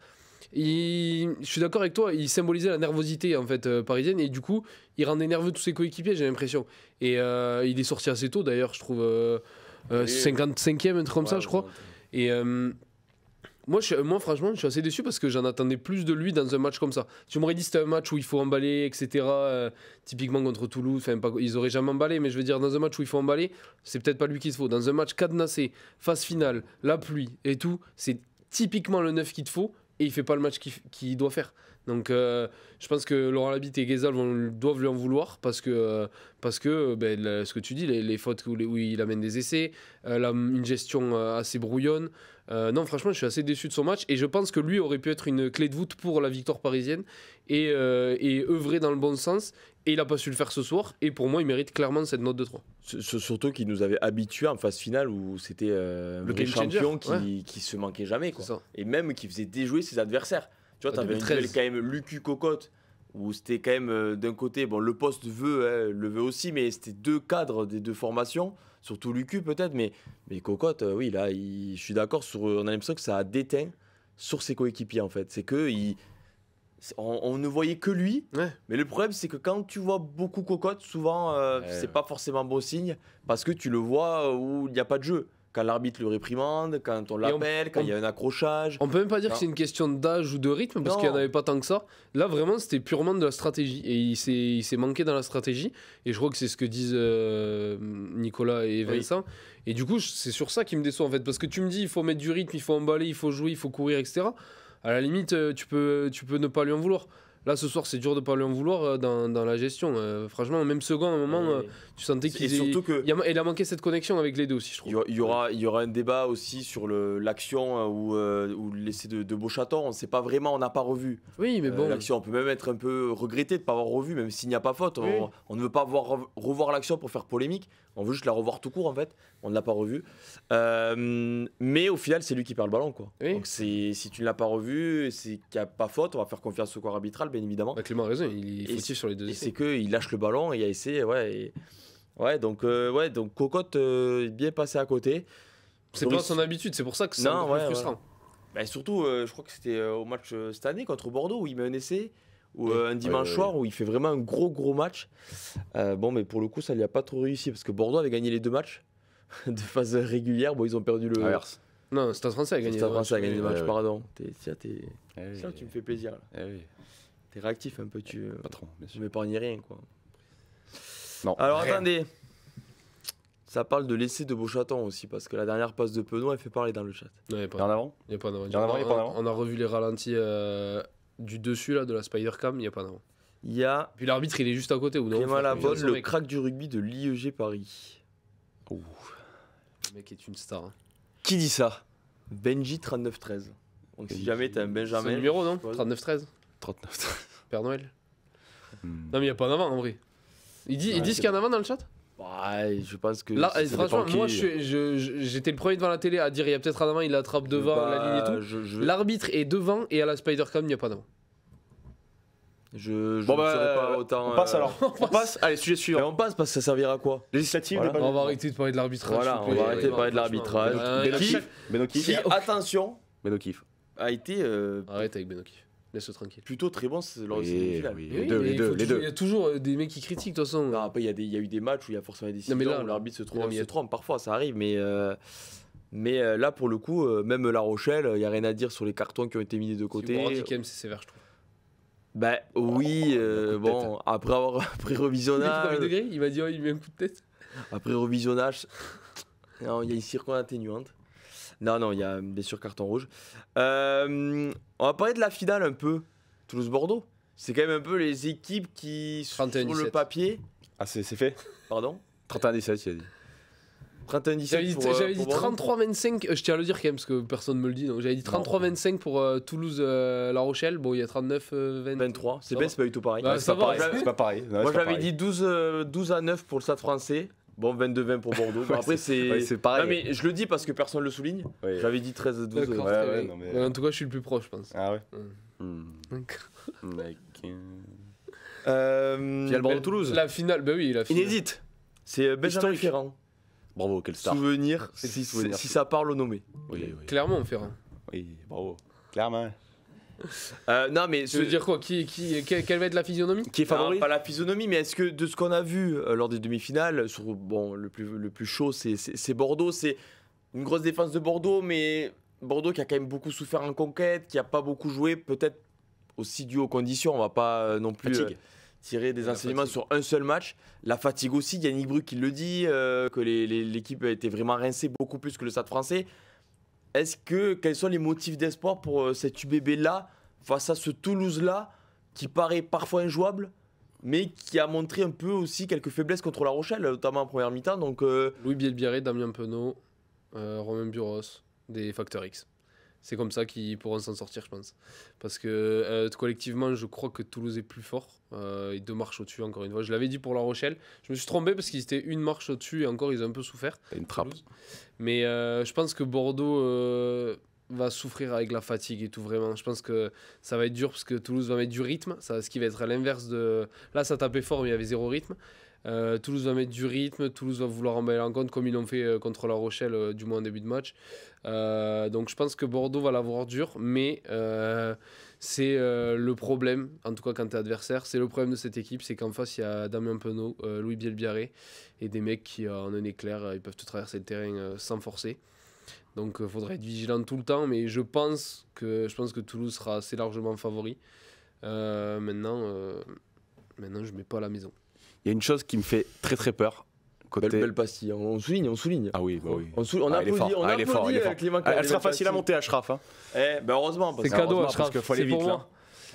Je suis d'accord avec toi. Il symbolisait la nervosité en fait parisienne. Et du coup, il rendait nerveux tous ses coéquipiers, j'ai l'impression. Et il est sorti assez tôt, d'ailleurs, je trouve. 55e, un truc comme ça, je crois. Et moi, franchement, je suis assez déçu parce que j'en attendais plus de lui dans un match comme ça. Tu m'aurais dit c'était un match où il faut emballer, etc. Typiquement contre Toulouse, ils auraient jamais emballé, mais je veux dire, dans un match où il faut emballer, c'est peut-être pas lui qu'il te faut. Dans un match cadenassé, phase finale, la pluie et tout, c'est typiquement le 9 qu'il te faut et il fait pas le match qu'il doit faire. Donc je pense que Laurent Labitte et Guézal doivent lui en vouloir parce que ce que tu dis, les fautes où il amène des essais, une gestion assez brouillonne. Non, franchement, je suis assez déçu de son match et je pense que lui aurait pu être une clé de voûte pour la victoire parisienne et œuvrer dans le bon sens. Et il n'a pas su le faire ce soir. Et pour moi, il mérite clairement cette note de 3. Surtout qu'il nous avait habitués en phase finale où c'était le game champion changer, qui se manquait jamais. Quoi. C'est ça. Et même qui faisait déjouer ses adversaires. Tu vois, t'avais une 2013. duel quand même Lucu-Cocotte où c'était quand même d'un côté, bon, le poste le veut aussi, mais c'était deux cadres des deux formations. Surtout Lucu peut-être, mais Cocotte, oui, là, je suis d'accord, on a l'impression que ça a déteint sur ses coéquipiers en fait. C'est que on ne voyait que lui, mais le problème c'est que quand tu vois beaucoup Cocotte, souvent c'est pas forcément bon signe parce que tu le vois où il n'y a pas de jeu. Quand l'arbitre le réprimande, quand on l'appelle, quand il y a un accrochage. On peut même pas dire que c'est une question d'âge ou de rythme parce qu'il n'y en avait pas tant que ça. Là, vraiment, c'était purement de la stratégie. Et il s'est manqué dans la stratégie. Et je crois que c'est ce que disent Nicolas et Vincent. Oui. Et du coup, c'est sur ça qui me déçoit en fait. Parce que tu me dis, il faut mettre du rythme, il faut emballer, il faut jouer, il faut courir, etc. À la limite, tu peux ne pas lui en vouloir. Là, ce soir, c'est dur de ne pas lui en vouloir dans la gestion. Franchement, même second, à un moment, tu sentais il a manqué cette connexion avec les deux aussi, je trouve. Il y aura un débat aussi sur l'action ou l'essai de Beauchaton. On n'a pas revu. Oui, mais bon. L'action, on peut même être un peu regretté de ne pas avoir revu, même s'il n'y a pas faute. Oui. On ne veut pas revoir l'action pour faire polémique. On veut juste la revoir tout court, en fait. On ne l'a pas revue. Mais au final, c'est lui qui perd le ballon, quoi. Oui. Donc, si tu ne l'as pas revu, c'est qu'il n'y a pas faute. On va faire confiance au corps arbitral, bien évidemment. Clément a raison, il est fautif sur les deux essais. Et c'est qu'il lâche le ballon et il y a essai, donc Cocotte est bien passé à côté. C'est pas son habitude, c'est pour ça que c'est frustrant. Ouais. Bah, surtout, je crois que c'était au match cette année contre Bordeaux où il met un essai, ou un dimanche soir où il fait vraiment un gros match. Mais pour le coup, ça lui a pas trop réussi parce que Bordeaux avait gagné les deux matchs de phase régulière. Bon, ils ont perdu le. Inverse. Non, Stade Français a gagné les matchs. Le match, pardon. Tu me fais plaisir là. T'es réactif un peu, patron, tu m'épargnes rien quoi. Non. Alors attendez, ça parle de l'essai de Beauchaton aussi parce que la dernière passe de Penaud elle fait parler dans le chat. Non, il n'y a pas en avant. Il n'y a pas en avant. On a revu les ralentis du dessus là de la Spider-Cam, il n'y a pas en avant. Il y a. Puis l'arbitre il est juste à côté ou non. Clément Lavolle, le crack du rugby de l'IEG Paris. Le mec est une star. Hein. Qui dit ça? Benji 3913. Donc si jamais t'as un Benjamin. C'est le numéro non 3913. 39. Père Noël. Non mais il n'y a pas en avant en vrai. Ils disent qu'il y a en avant dans le chat. Ouais, je pense que. Là, franchement, moi j'étais le premier devant la télé à dire il y a peut-être en avant, il l'attrape devant la ligne et tout. L'arbitre est devant et à la Spider-Cam il n'y a pas d'avant. Je ne serai pas autant. On passe alors. On passe. Allez, sujet suivant. Mais on passe parce que ça servira à quoi? Législative. Voilà. On va arrêter de parler de l'arbitrage. Voilà, on va arrêter de parler de l'arbitrage. Benokif. Attention. Benokif. A été. Arrête avec Benokif. Laisse-le tranquille. Plutôt très bon lors de ces finales. Les deux. Il y a toujours des mecs qui critiquent de toute façon. Non, après, il y a eu des matchs où il y a forcément des décisions où l'arbitre se trompe. Parfois, ça arrive, mais là, pour le coup, même La Rochelle, il n'y a rien à dire sur les cartons qui ont été mis des deux côtés. C'est sévère, je trouve. Bah oui, après revisionnage. Il m'a dit il met un coup de tête. Après revisionnage, non, il y a une circonstance atténuante. Non, il y a bien sûr carton rouge. On va parler de la finale un peu. Toulouse-Bordeaux. C'est quand même un peu les équipes qui sont sur le papier. Ah, c'est fait. Pardon 31-17, il a dit. 31-17 J'avais dit 33-25, je tiens à le dire quand même parce que personne ne me le dit. Donc j'avais dit 33-25 pour Toulouse-La Rochelle. Bon, il y a 39-23. C'est bien, c'est pas du tout pareil. Bah, c'est pas pareil. Moi j'avais dit 12-9 pour le Stade Français. Bon, 22-20 pour Bordeaux. Bon, après, c'est pareil. Non, mais je le dis parce que personne ne le souligne. Oui. J'avais dit 13-12. En tout cas, je suis le plus proche, je pense. Ah ouais. Finale Bordeaux-Toulouse. La finale, bah oui, la finale. Inédite. C'est Benjamin Ferrand. Bravo, quel star. Si ça parle au nommé. Oui. Clairement, Ferrand. Oui, bravo. Clairement. Non, mais Tu veux dire quoi quelle va être la physionomie? Qui est favori? Pas la physionomie, mais est-ce que de ce qu'on a vu lors des demi-finales, le plus chaud, c'est Bordeaux. C'est une grosse défense de Bordeaux, mais Bordeaux qui a quand même beaucoup souffert en conquête, qui a pas beaucoup joué, peut-être aussi dû aux conditions. On va pas non plus tirer des enseignements sur un seul match. La fatigue aussi, Yannick Brue qui le dit, que l'équipe a été vraiment rincée beaucoup plus que le Stade français. Quels sont les motifs d'espoir pour cet UBB-là, face à ce Toulouse-là, qui paraît parfois injouable, mais qui a montré un peu aussi quelques faiblesses contre La Rochelle, notamment en première mi-temps. Donc, Louis Bielbiarré, Damien Penaud, Romain Buros, des Facteurs X. C'est comme ça qu'ils pourront s'en sortir, je pense. Parce que collectivement, je crois que Toulouse est plus fort. Et 2 marches au-dessus, encore une fois. Je l'avais dit pour La Rochelle. Je me suis trompé parce qu'ils étaient 1 marche au-dessus et encore, ils ont un peu souffert. Une trappe. Toulouse. Mais je pense que Bordeaux va souffrir avec la fatigue et tout, vraiment. Je pense que ça va être dur parce que Toulouse va mettre du rythme. Ce qui va être à l'inverse de... Là, ça tapait fort, mais il y avait 0 rythme. Toulouse va mettre du rythme, Toulouse va vouloir en mettre en compte comme ils l'ont fait contre La Rochelle, du moins en début de match. Donc je pense que Bordeaux va l'avoir dur, mais c'est le problème, en tout cas quand tu es adversaire, c'est le problème de cette équipe, c'est qu'en face il y a Damien Penaud, Louis Bielbiarré et des mecs qui en un éclair, ils peuvent te traverser le terrain sans forcer. Donc il faudrait être vigilant tout le temps, mais je pense que Toulouse sera assez largement favori. Maintenant je mets pas à la maison. Il y a une chose qui me fait très très peur. Belle pastille, on souligne. Ah oui, bah oui. On applaudit Clément. Elle sera facile à monter, Ashraf. Hein. Heureusement. C'est cadeau, parce qu'il faut aller vite là.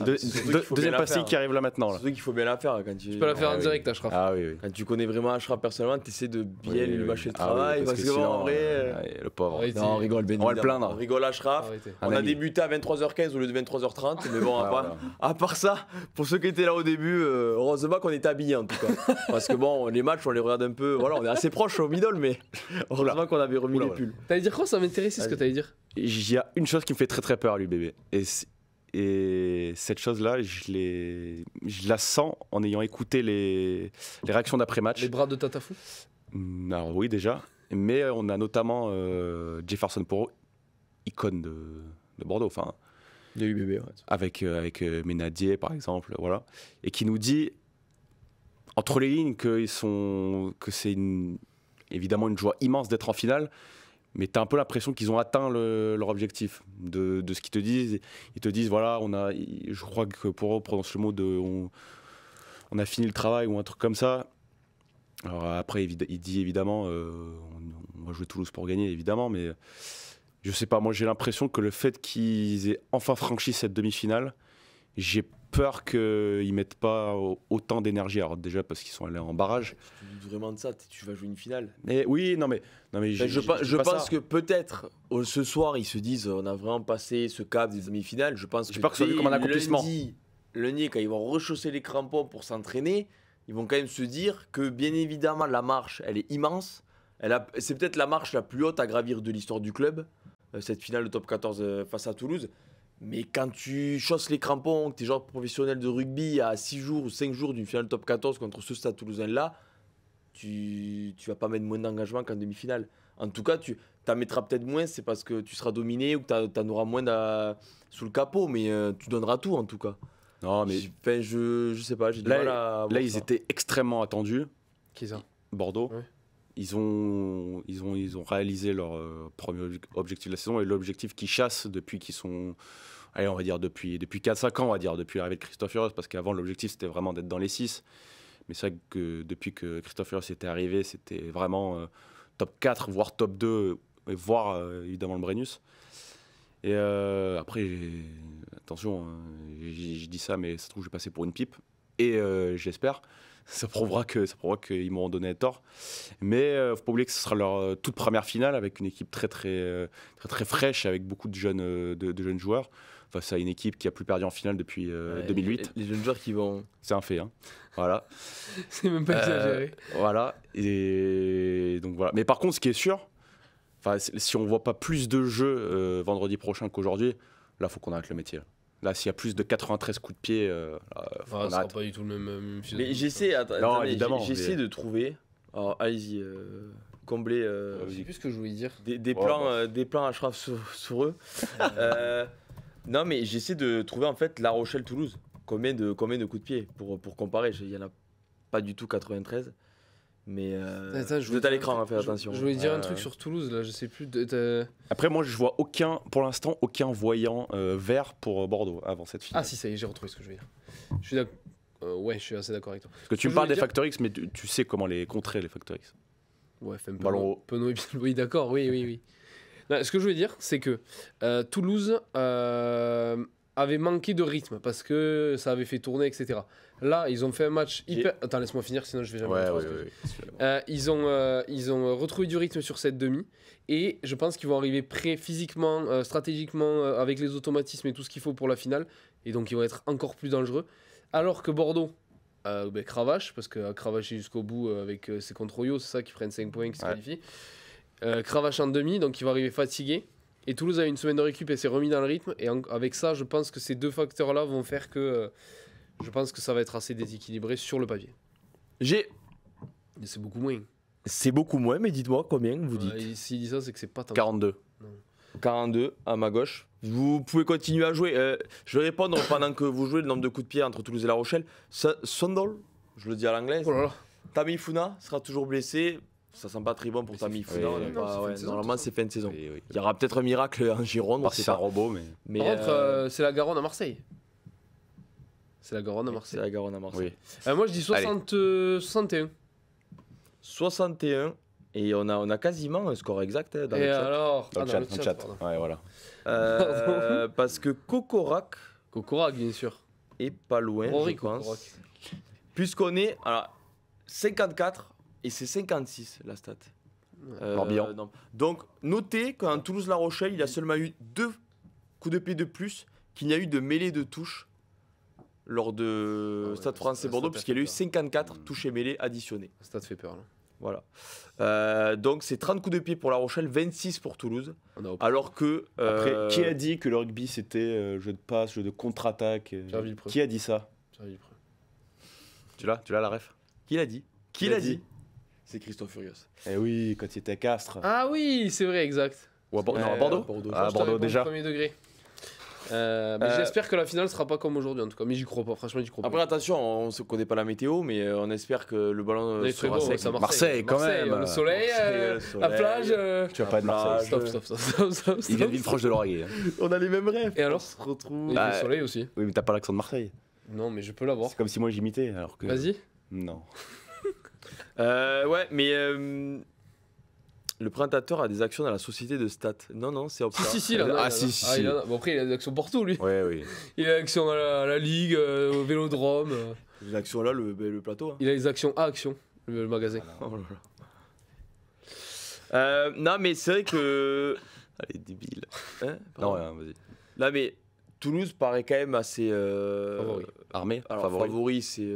Deuxième pastille qui arrive là maintenant. C'est qu'il faut bien la faire quand tu peux la faire en direct, Ashraf. Ah oui. Quand tu connais vraiment Ashraf personnellement, tu essaies de bien lui mâcher le travail. Parce que sinon, en vrai. Le pauvre. Non, on rigole, on va le plaindre. On rigole Ashraf. On a débuté à 23h15 au lieu de 23h30. Mais bon, à part ça, pour ceux qui étaient là au début, heureusement qu'on était habillés en tout cas. Parce que bon, les matchs, on les regarde un peu. Voilà, on est assez proches au middle, mais heureusement qu'on avait remis les pulls. T'allais dire quoi? Ça m'intéressait ce que t'allais dire. Il y a une chose qui me fait très très peur, lui, bébé. Et cette chose-là, je la sens en ayant écouté les réactions d'après-match. Les bras de Tatafou? Alors oui, déjà. Mais on a notamment Jefferson Poro, icône de Bordeaux. Enfin, de l'UBB, ouais. Avec Ménadier, par exemple. Voilà. Et qui nous dit, entre les lignes, que c'est évidemment une joie immense d'être en finale. Mais tu as un peu l'impression qu'ils ont atteint leur objectif de ce qu'ils te disent. Ils te disent, voilà, je crois que pour eux, on prononce le mot de on a fini le travail ou un truc comme ça. Alors après, il dit évidemment, on va jouer Toulouse pour gagner, évidemment, mais je sais pas, moi j'ai l'impression que le fait qu'ils aient enfin franchi cette demi-finale, j'ai peur qu'ils mettent pas autant d'énergie. Alors déjà parce qu'ils sont allés en barrage. Tu dis vraiment de ça, tu vas jouer une finale. Mais oui, non mais je pense que peut-être ce soir ils se disent on a vraiment passé ce cap des demi-finales. Je pense que ça comme un accomplissement. Lundi, quand ils vont rechausser les crampons pour s'entraîner, ils vont quand même se dire que bien évidemment la marche elle est immense. C'est peut-être la marche la plus haute à gravir de l'histoire du club, cette finale de top 14 face à Toulouse. Mais quand tu chausses les crampons, que tu es joueur professionnel de rugby à 6 jours ou 5 jours d'une finale top 14 contre ce Stade Toulousain-là, tu vas pas mettre moins d'engagement qu'en demi-finale. En tout cas, tu t'en mettras peut-être moins, c'est parce que tu seras dominé ou que tu en auras moins sous le capot, mais tu donneras tout en tout cas. Non, mais je sais pas, j'ai du mal à là, ils étaient extrêmement attendus. Qui ça? Bordeaux. Ouais. Ils ont réalisé leur premier objectif de la saison et l'objectif qu'ils chassent depuis qu'ils sont, allez, on va dire depuis 4-5 ans, on va dire, depuis l'arrivée de Christophe Furios, parce qu'avant l'objectif c'était vraiment d'être dans les 6. Mais c'est vrai que depuis que Christophe Furios était arrivé, c'était vraiment top 4, voire top 2, et voire évidemment le Brennus. Et après, attention, j'ai dit ça, mais ça se trouve, je vais passer pour une pipe. Et j'espère. Ça prouvera qu'ils m'auront donné tort. Mais faut pas oublier que ce sera leur toute première finale avec une équipe très fraîche, avec beaucoup de jeunes joueurs. Face à une équipe qui a plus perdu en finale depuis 2008. Les jeunes joueurs qui vont... C'est un fait, hein. Voilà. C'est même pas exagéré. Voilà. Et donc voilà. Mais par contre, ce qui est sûr, si on voit pas plus de jeux vendredi prochain qu'aujourd'hui, là, faut qu'on arrête le métier. Là, s'il y a plus de 93 coups de pied, ça sera pas du tout le même mais j'essaie de trouver. Alors, allez-y, combler. Je sais plus ce que je voulais dire. Des plans Ashraf sur eux. Non, mais j'essaie de trouver en fait La Rochelle-Toulouse. Combien de coups de pied pour comparer. Il n'y en a pas du tout 93. Mais Attends, vous êtes à l'écran, hein, faites attention. Je voulais dire un truc sur Toulouse, là, je sais plus. Après, moi, je vois pour l'instant, aucun voyant vert pour Bordeaux avant cette finale. Ah, si, ça y est, j'ai retrouvé ce que je veux dire. Je suis d'accord. Ouais, je suis assez d'accord avec toi. Parce que tu me parles des Factor X, mais tu sais comment les contrer, les Factor X. Ouais, Ballon haut. Penaud et Pied- Oui, d'accord, oui. Non, ce que je voulais dire, c'est que Toulouse avait manqué de rythme parce que ça avait fait tourner, etc. Là, ils ont fait un match hyper. Attends, laisse-moi finir, sinon je vais jamais. Ouais, retrouver ce que je dis. Ils ont retrouvé du rythme sur cette demi et je pense qu'ils vont arriver prêts physiquement, stratégiquement, avec les automatismes et tout ce qu'il faut pour la finale. Et donc, ils vont être encore plus dangereux. Alors que Bordeaux cravache, parce qu'à cravacher jusqu'au bout avec ses contre Oyo, c'est ça qui prennent 5 points, qui se qualifient. Cravache en demi, donc il va arriver fatigué. Et Toulouse a eu une semaine de récup et s'est remis dans le rythme. Et avec ça, je pense que ces deux facteurs-là vont faire que je pense que ça va être assez déséquilibré sur le papier. Mais c'est beaucoup moins. C'est beaucoup moins, mais dites-moi combien vous dites. S'il dit ça, c'est que c'est pas tant. 42. 42 à ma gauche. Vous pouvez continuer à jouer. Je vais répondre pendant que vous jouez le nombre de coups de pied entre Toulouse et La Rochelle. Sondol, je le dis à l'anglaise. Oh là là. Tamifuna sera toujours blessé. Ça sent pas très bon pour Tamifuna. Oui, Normalement, c'est fin de saison. Oui. Il y aura peut-être un miracle en Gironde. Parce que c'est un robot, mais. Par contre, c'est la Garonne à Marseille. C'est la Garonne à C'est Marseille. la Garonne à Marseille. Oui. Moi, je dis 61. 61. Et on a quasiment un score exact dans Et le chat. alors Dans le chat. pardon. Ouais, voilà. Parce que Kokorak Kokorak, bien sûr. est pas loin, Rory je pense. Kokorak. Puisqu'on est à 54 et c'est 56 la stat. Morbihan. Non. Donc, notez qu'en Toulouse-La Rochelle, il a seulement eu 2 coups de pied de plus qu'il n'y a eu de mêlée de touche lors de Stade français Bordeaux, puisqu'il y a eu 54 touches et mêlées additionnées. Ça te fait peur, là. Voilà. Donc, c'est 30 coups de pied pour La Rochelle, 26 pour Toulouse. Alors que. Après, qui a dit que le rugby c'était jeu de passe, jeu de contre-attaque Pierre Villepreux. Qui a dit ça? Tu l'as la ref? Qui l'a dit Qui l'a dit? C'est Christophe Furios. Eh oui, quand il était à Castres. Ah oui, c'est vrai, exact. Ou à Ouais, non, à Bordeaux. Bordeaux. Ah, Je te Bordeaux réponds déjà. Premier degré. Mais j'espère que la finale sera pas comme aujourd'hui en tout cas. Mais j'y crois pas, franchement, j'y crois Après, pas. attention, on ne connaît pas la météo, mais on espère que le ballon Il fait sera beau, sec. c'est à Marseille, quand même. Le soleil, Marseille, le la soleil. plage. Tu vas pas être Marseille. Stop. Il vient de Villefranche de Laurier. On a les mêmes rêves. Et alors On se retrouve. Il Bah, fait soleil aussi. Oui, mais t'as pas l'accent de Marseille. Non, mais je peux l'avoir. C'est comme si moi j'imitais alors que. Vas-y. Non. Ouais, mais le présentateur a des actions dans la société de stats. Non, c'est Opta. Si, là. Ah, si. il en a. Bon, après, il a des actions partout, lui. Ouais, oui. Il a des actions à la Ligue, au Vélodrome. Les actions là, le plateau. Hein. Il a des actions à Action, le magasin. Oh là là. Non, mais c'est vrai que. Allez, débile. Hein, Non, pardon. vas-y. Là, mais Toulouse paraît quand même assez. Favori. Armé, Alors, favori. favori, c'est.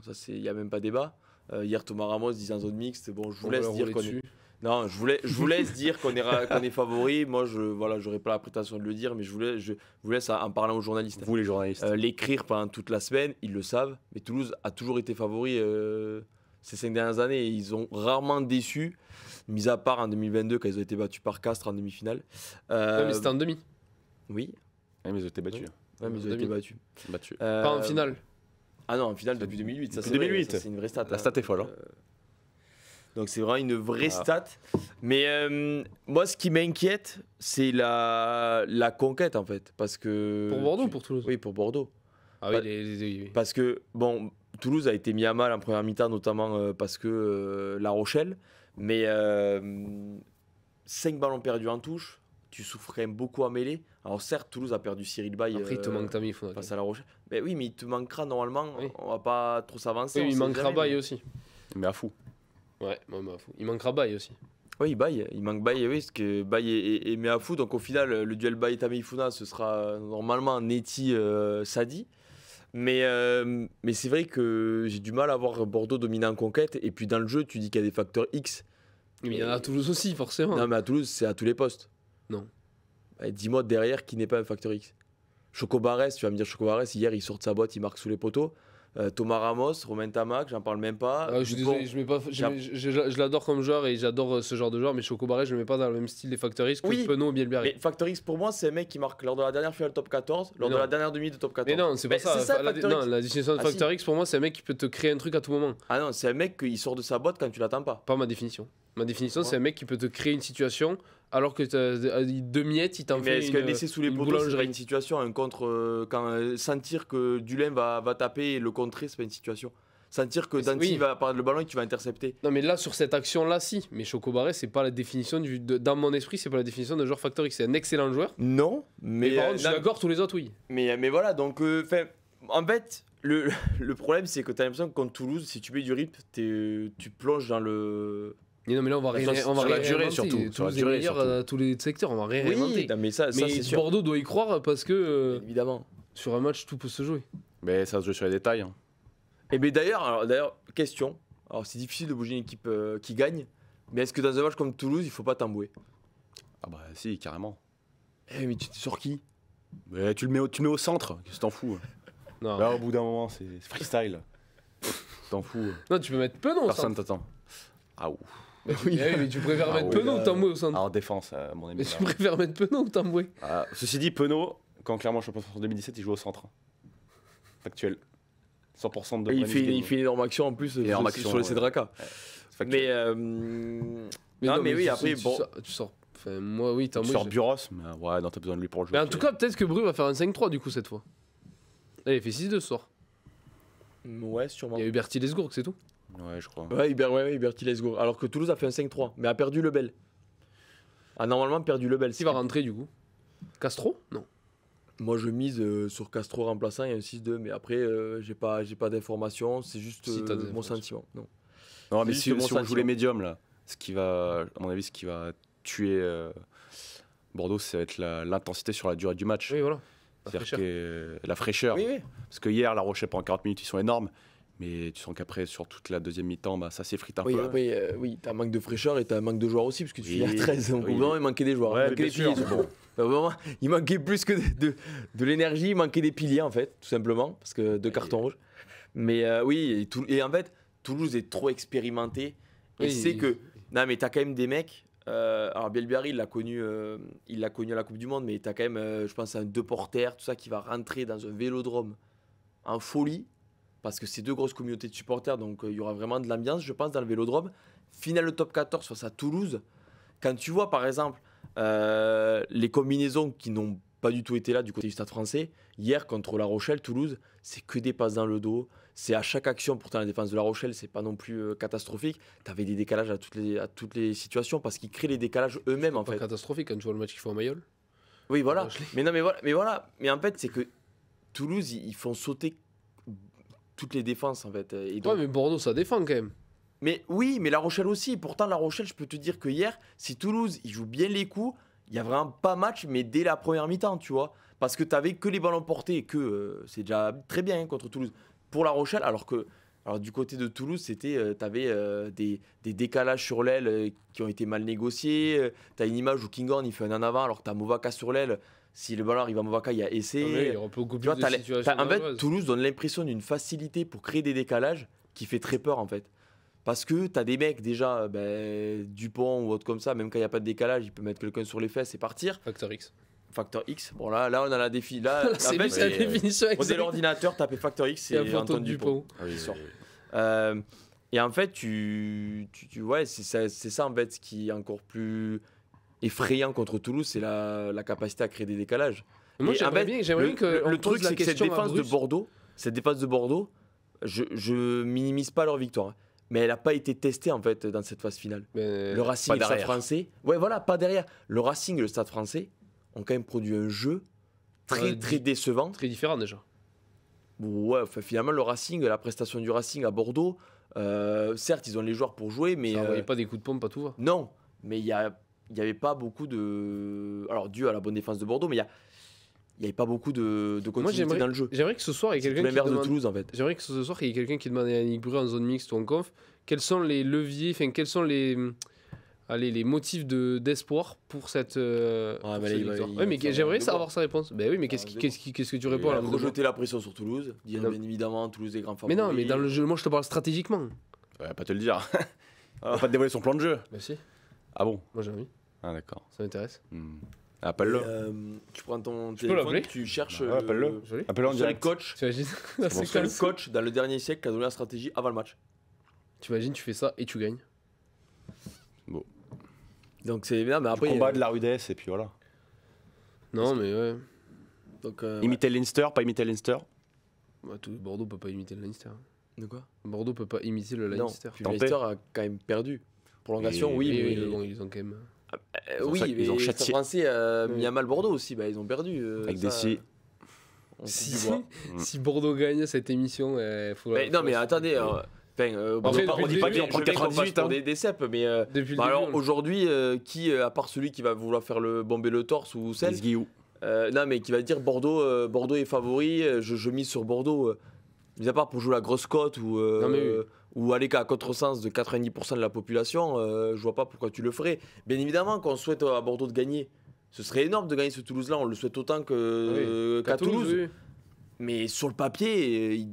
Ça, il n'y a même pas débat. Hier, Thomas Ramos disait en zone mixte. Bon, je vous laisse dire qu'on est. Non, je vous laisse dire qu'on est favori. Moi, j'aurais pas la prétention de le dire, mais je vous laisse en parlant aux journalistes. Vous les journalistes. L'écrire pendant toute la semaine, ils le savent. Mais Toulouse a toujours été favori ces 5 dernières années. Et ils ont rarement déçu, mis à part en 2022 quand ils ont été battus par Castres en demi-finale. Ouais, mais c'était en demi. Oui, Ouais, mais ils ont été battus. ouais, mais ils ont Demi. été battus. Battus. Pas en finale. Ah non, en finale depuis 2008. Ça, Depuis c'est vrai, 2008. ça, c'est une vraie stat. La stat est folle, hein. Donc c'est vraiment une vraie Ah. stat. Mais moi, ce qui m'inquiète, c'est la conquête en fait. Parce que. Pour Bordeaux ou pour Toulouse? Oui, pour Bordeaux. Ah oui, oui. Parce que, bon, Toulouse a été mis à mal en première mi-temps, notamment parce que La Rochelle. Mais 5 ballons perdus en touche, tu souffrais beaucoup à mêler. Alors certes, Toulouse a perdu Cyril Bay Après, il te manque Tamifuna. face à La Rochelle. Mais oui, mais il te manquera normalement. Oui. On va pas trop s'avancer. Oui, on il sait manquera jamais, Baye mais- aussi. Mais à fou. Ouais, fou. Il manquera Baye aussi. Oui, Baye, il manque Baye, oui, parce que Baye est mis à fou. Donc au final, le duel Baye-Tamifuna, ce sera normalement Neti-Sadi. Mais c'est vrai que j'ai du mal à voir Bordeaux dominer en conquête. Et puis dans le jeu, tu dis qu'il y a des facteurs X. Mais il y en a à Toulouse aussi, forcément. Non, mais à Toulouse, c'est à tous les postes. Non. Dis-moi derrière qui n'est pas un facteur X. Choco Barès, tu vas me dire Choco Barès, hier il sort de sa boîte, il marque sous les poteaux. Thomas Ramos, Romain Tamac, j'en parle même pas. Je suis désolé, je mets pas, je l'adore comme joueur et j'adore ce genre de joueur, mais Choco Barré, je le mets pas dans le même style des Factor X que Penaud ou Bielbiarré. Mais Factor X, pour moi, c'est un mec qui marque lors de la dernière finale top 14, lors de la dernière demi de top 14. Mais non, c'est pas ça. La définition de Factor X, pour moi, c'est un mec qui peut te créer un truc à tout moment. Ah non, c'est un mec qui sort de sa boîte quand tu l'attends pas. Pas ma définition. Ma définition, c'est un mec qui peut te créer une situation alors que deux miettes, il t'en fait une. Mais est-ce qu'un essai sous les poteaux, c'est pas une situation, un contre, quand sentir que Dulin va taper et le contrer, c'est pas une situation. Sentir que Danti va prendre le ballon et que tu vas intercepter. Non, mais là, sur cette action-là, si. Mais Choco Barré, c'est pas la définition dans mon esprit, c'est pas la définition d'un joueur Factor X. C'est un excellent joueur. Non, mais par contre, je suis d'accord, tous les autres, oui. Mais voilà, donc, en fait, le problème, c'est que t'as l'impression que contre Toulouse, si tu mets du rythme, tu plonges dans le. Mais non, mais là, on va la durée surtout. Toulouse est meilleur à tous les secteurs, on va rien réinventer. Mais ça, c'est sûr. Bordeaux doit y croire parce que. Évidemment. Sur un match, tout peut se jouer. Mais ça se joue sur les détails. Hein. Et bien d'ailleurs, question. Alors c'est difficile de bouger une équipe qui gagne, mais est-ce que dans un match comme Toulouse, il faut pas t'embouer? Ah bah si, carrément. Mais tu sors qui? Mais tu le mets au centre, qu'est-ce que t'en fous? Non. Là, au bout d'un moment, c'est freestyle. T'en fous. Non, tu peux mettre Penaud. Personne t'attend. Ah ouf. Mais tu préfères mettre Penaud ou t'embouer au centre? En défense, mon ami. Mais tu préfères mettre Penaud ou t'embouer? Ceci dit, Penaud, quand clairement champion en 2017, il joue au centre. Factuel. 100% de il fait une énorme action en plus sur le Cedraca. Mais oui, après, bon. Tu sors. Enfin, moi, oui, tu sors Buros, mais ouais, non, t'as besoin de lui pour le jouer. Mais en tout cas, peut-être que Bru va faire un 5-3 du coup cette fois. Là, il fait 6-2 ce soir. Ouais, sûrement. Il y a Huberti Lesgourg, c'est tout. Ouais, je crois. Ouais, Huberti Lesgourg. Alors que Toulouse a fait un 5-3, mais a perdu Lebel. A normalement perdu Lebel. Qui va rentrer du coup? Castro? Non. Moi, je mise sur Castro remplaçant et un 6-2, mais après, j'ai pas d'informations, c'est juste mon sentiment. Non, mais si on joue les médiums, là, à mon avis, ce qui va tuer Bordeaux, ça va être l'intensité sur la durée du match. Oui, voilà. La fraîcheur. Oui. Parce que hier, La Rochelle, pendant 40 minutes, ils sont énormes. Mais tu sens qu'après, sur toute la deuxième mi-temps, ça s'effrite un peu. Après, t'as un manque de fraîcheur et t'as un manque de joueurs aussi, parce que tu finis à 13. Donc, vraiment, il manquait des joueurs. Ouais, il manquait des piliers. Bon. Il manquait plus que de l'énergie, il manquait des piliers, en fait, tout simplement, parce que de carton rouge. Mais et en fait, Toulouse est trop expérimenté. Et c'est que. Non, mais t'as quand même des mecs. Alors, Bielbiarri, il l'a connu à la Coupe du Monde, mais t'as quand même, je pense, un Deporter, tout ça, qui va rentrer dans un vélodrome en folie. Parce que c'est deux grosses communautés de supporters, donc il y aura vraiment de l'ambiance, je pense, dans le Vélodrome. Finale de top 14 face à Toulouse. Quand tu vois, par exemple, les combinaisons qui n'ont pas du tout été là du côté du Stade français, hier contre La Rochelle, Toulouse, c'est que des passes dans le dos. C'est à chaque action, pourtant la défense de La Rochelle, c'est pas non plus catastrophique. Tu avais des décalages à toutes les situations parce qu'ils créent les décalages eux-mêmes, en fait. C'est pas catastrophique quand tu vois le match qu'ils font à Mayol. Oui, voilà. Mais en fait, c'est que Toulouse, ils font sauter toutes les défenses, en fait. Et donc... Ouais, mais Bordeaux, ça défend quand même. Mais oui, mais La Rochelle aussi. Pourtant, La Rochelle, je peux te dire que hier, si Toulouse, il joue bien les coups, il n'y a vraiment pas match, mais dès la première mi-temps, tu vois. Parce que tu n'avais que les ballons portés et que c'est déjà très bien contre Toulouse. Pour La Rochelle, alors du côté de Toulouse, tu avais des décalages sur l'aile qui ont été mal négociés. Tu as une image où Kinghorn, il fait un en avant, alors que tu as Movaka sur l'aile. Si le ballon arrive à Movaka, il y a essai. Il y aura beaucoup plus de situations. En fait, Toulouse donne l'impression d'une facilité pour créer des décalages qui fait très peur, en fait. Parce que tu as des mecs déjà, Dupont ou autre comme ça, même quand il n'y a pas de décalage, il peut mettre quelqu'un sur les fesses et partir. Factor X. Bon, là on a la défi. Là, c'est la définition exacte. Prenez l'ordinateur, tapez Factor X et Antoine Dupont. Oui, sort. Et en fait, ouais, c'est ça en fait ce qui est encore plus effrayant contre Toulouse, c'est la capacité à créer des décalages. Moi, j'aimerais bien que le truc, c'est que cette défense de Bordeaux, je minimise pas leur victoire, mais elle n'a pas été testée en fait dans cette phase finale. Le Racing et le Stade Français, pas derrière. Le Racing et le Stade Français ont quand même produit un jeu très décevant, très différent déjà. Ouais, finalement le Racing, la prestation du Racing à Bordeaux, certes ils ont les joueurs pour jouer, mais ça n'envoyait pas des coups de pompe à tout va. Non, mais il y avait pas beaucoup de... Alors, dû à la bonne défense de Bordeaux, mais il n'y avait pas beaucoup de continuité dans le jeu. J'aimerais que ce soir, il y ait quelqu'un qui demande... de Toulouse, en fait. J'aimerais que ce soir, il y ait quelqu'un qui demande à Yannick Bru en zone mixte ou en conf, quels sont les leviers, quels sont les... allez, les motifs d'espoir pour cette, pour mais là, cette il va- victoire. il Ouais, va mais faire j'aimerais un savoir sa réponse. Ben oui, mais Ah, qu'est-ce que tu Il réponds Il à a la rejeté la pression sur Toulouse, dire Non. bien évidemment Toulouse est grand Mais favori. non, mais dans le jeu, moi je te parle stratégiquement. On va pas te le dire. On va pas te dévoiler son plan de jeu. Bah si, Ah bon? moi j'ai envie, Ah d'accord. ça m'intéresse. Appelle-le. Tu prends ton Je peux téléphone, l'appeler tu cherches Ouais, appelle-le. Joli. Appelle-le en le seul direct. coach, T'imagines bon, C'est seul comme ça. coach dans le dernier siècle qui a donné la stratégie avant le match. T'imagines, tu fais ça et tu gagnes. Donc c'est bien, mais Après, après. combat de la rudesse et puis voilà. Non, mais ouais. Donc, Imiter Leinster, pas imiter Leinster. Bah, Bordeaux peut pas imiter le Leinster. De quoi Bordeaux peut pas imiter le Non, Leinster. puis Tenté. Leicester a quand même perdu. Prolongation, oui, Oui, mais. mais bon, ils ont quand même. Oui, Ils mais ont les châtié. Français mis Oui. à mal Bordeaux aussi. Bah, ils ont perdu. Avec ça, des si. on coupe Si, du bois. si Bordeaux gagne cette émission, faut. Mais non, mais attendez. Après, on dit pas qu'ils vont je prendre vais 98 hein. pour des cèpes, mais Depuis le bah début, alors on- aujourd'hui, qui, à part celui qui va vouloir faire le bomber le torse ou celle, Les Guillou. non, mais qui va dire Bordeaux, Bordeaux est favori, je mise sur Bordeaux, mis à part pour jouer la grosse cote Non, mais oui. ou aller qu'à contresens de 90% de la population, je vois pas pourquoi tu le ferais. Bien évidemment qu'on souhaite à Bordeaux de gagner. Ce serait énorme de gagner ce Toulouse-là, on le souhaite autant qu'à Toulouse. oui. Mais sur le papier,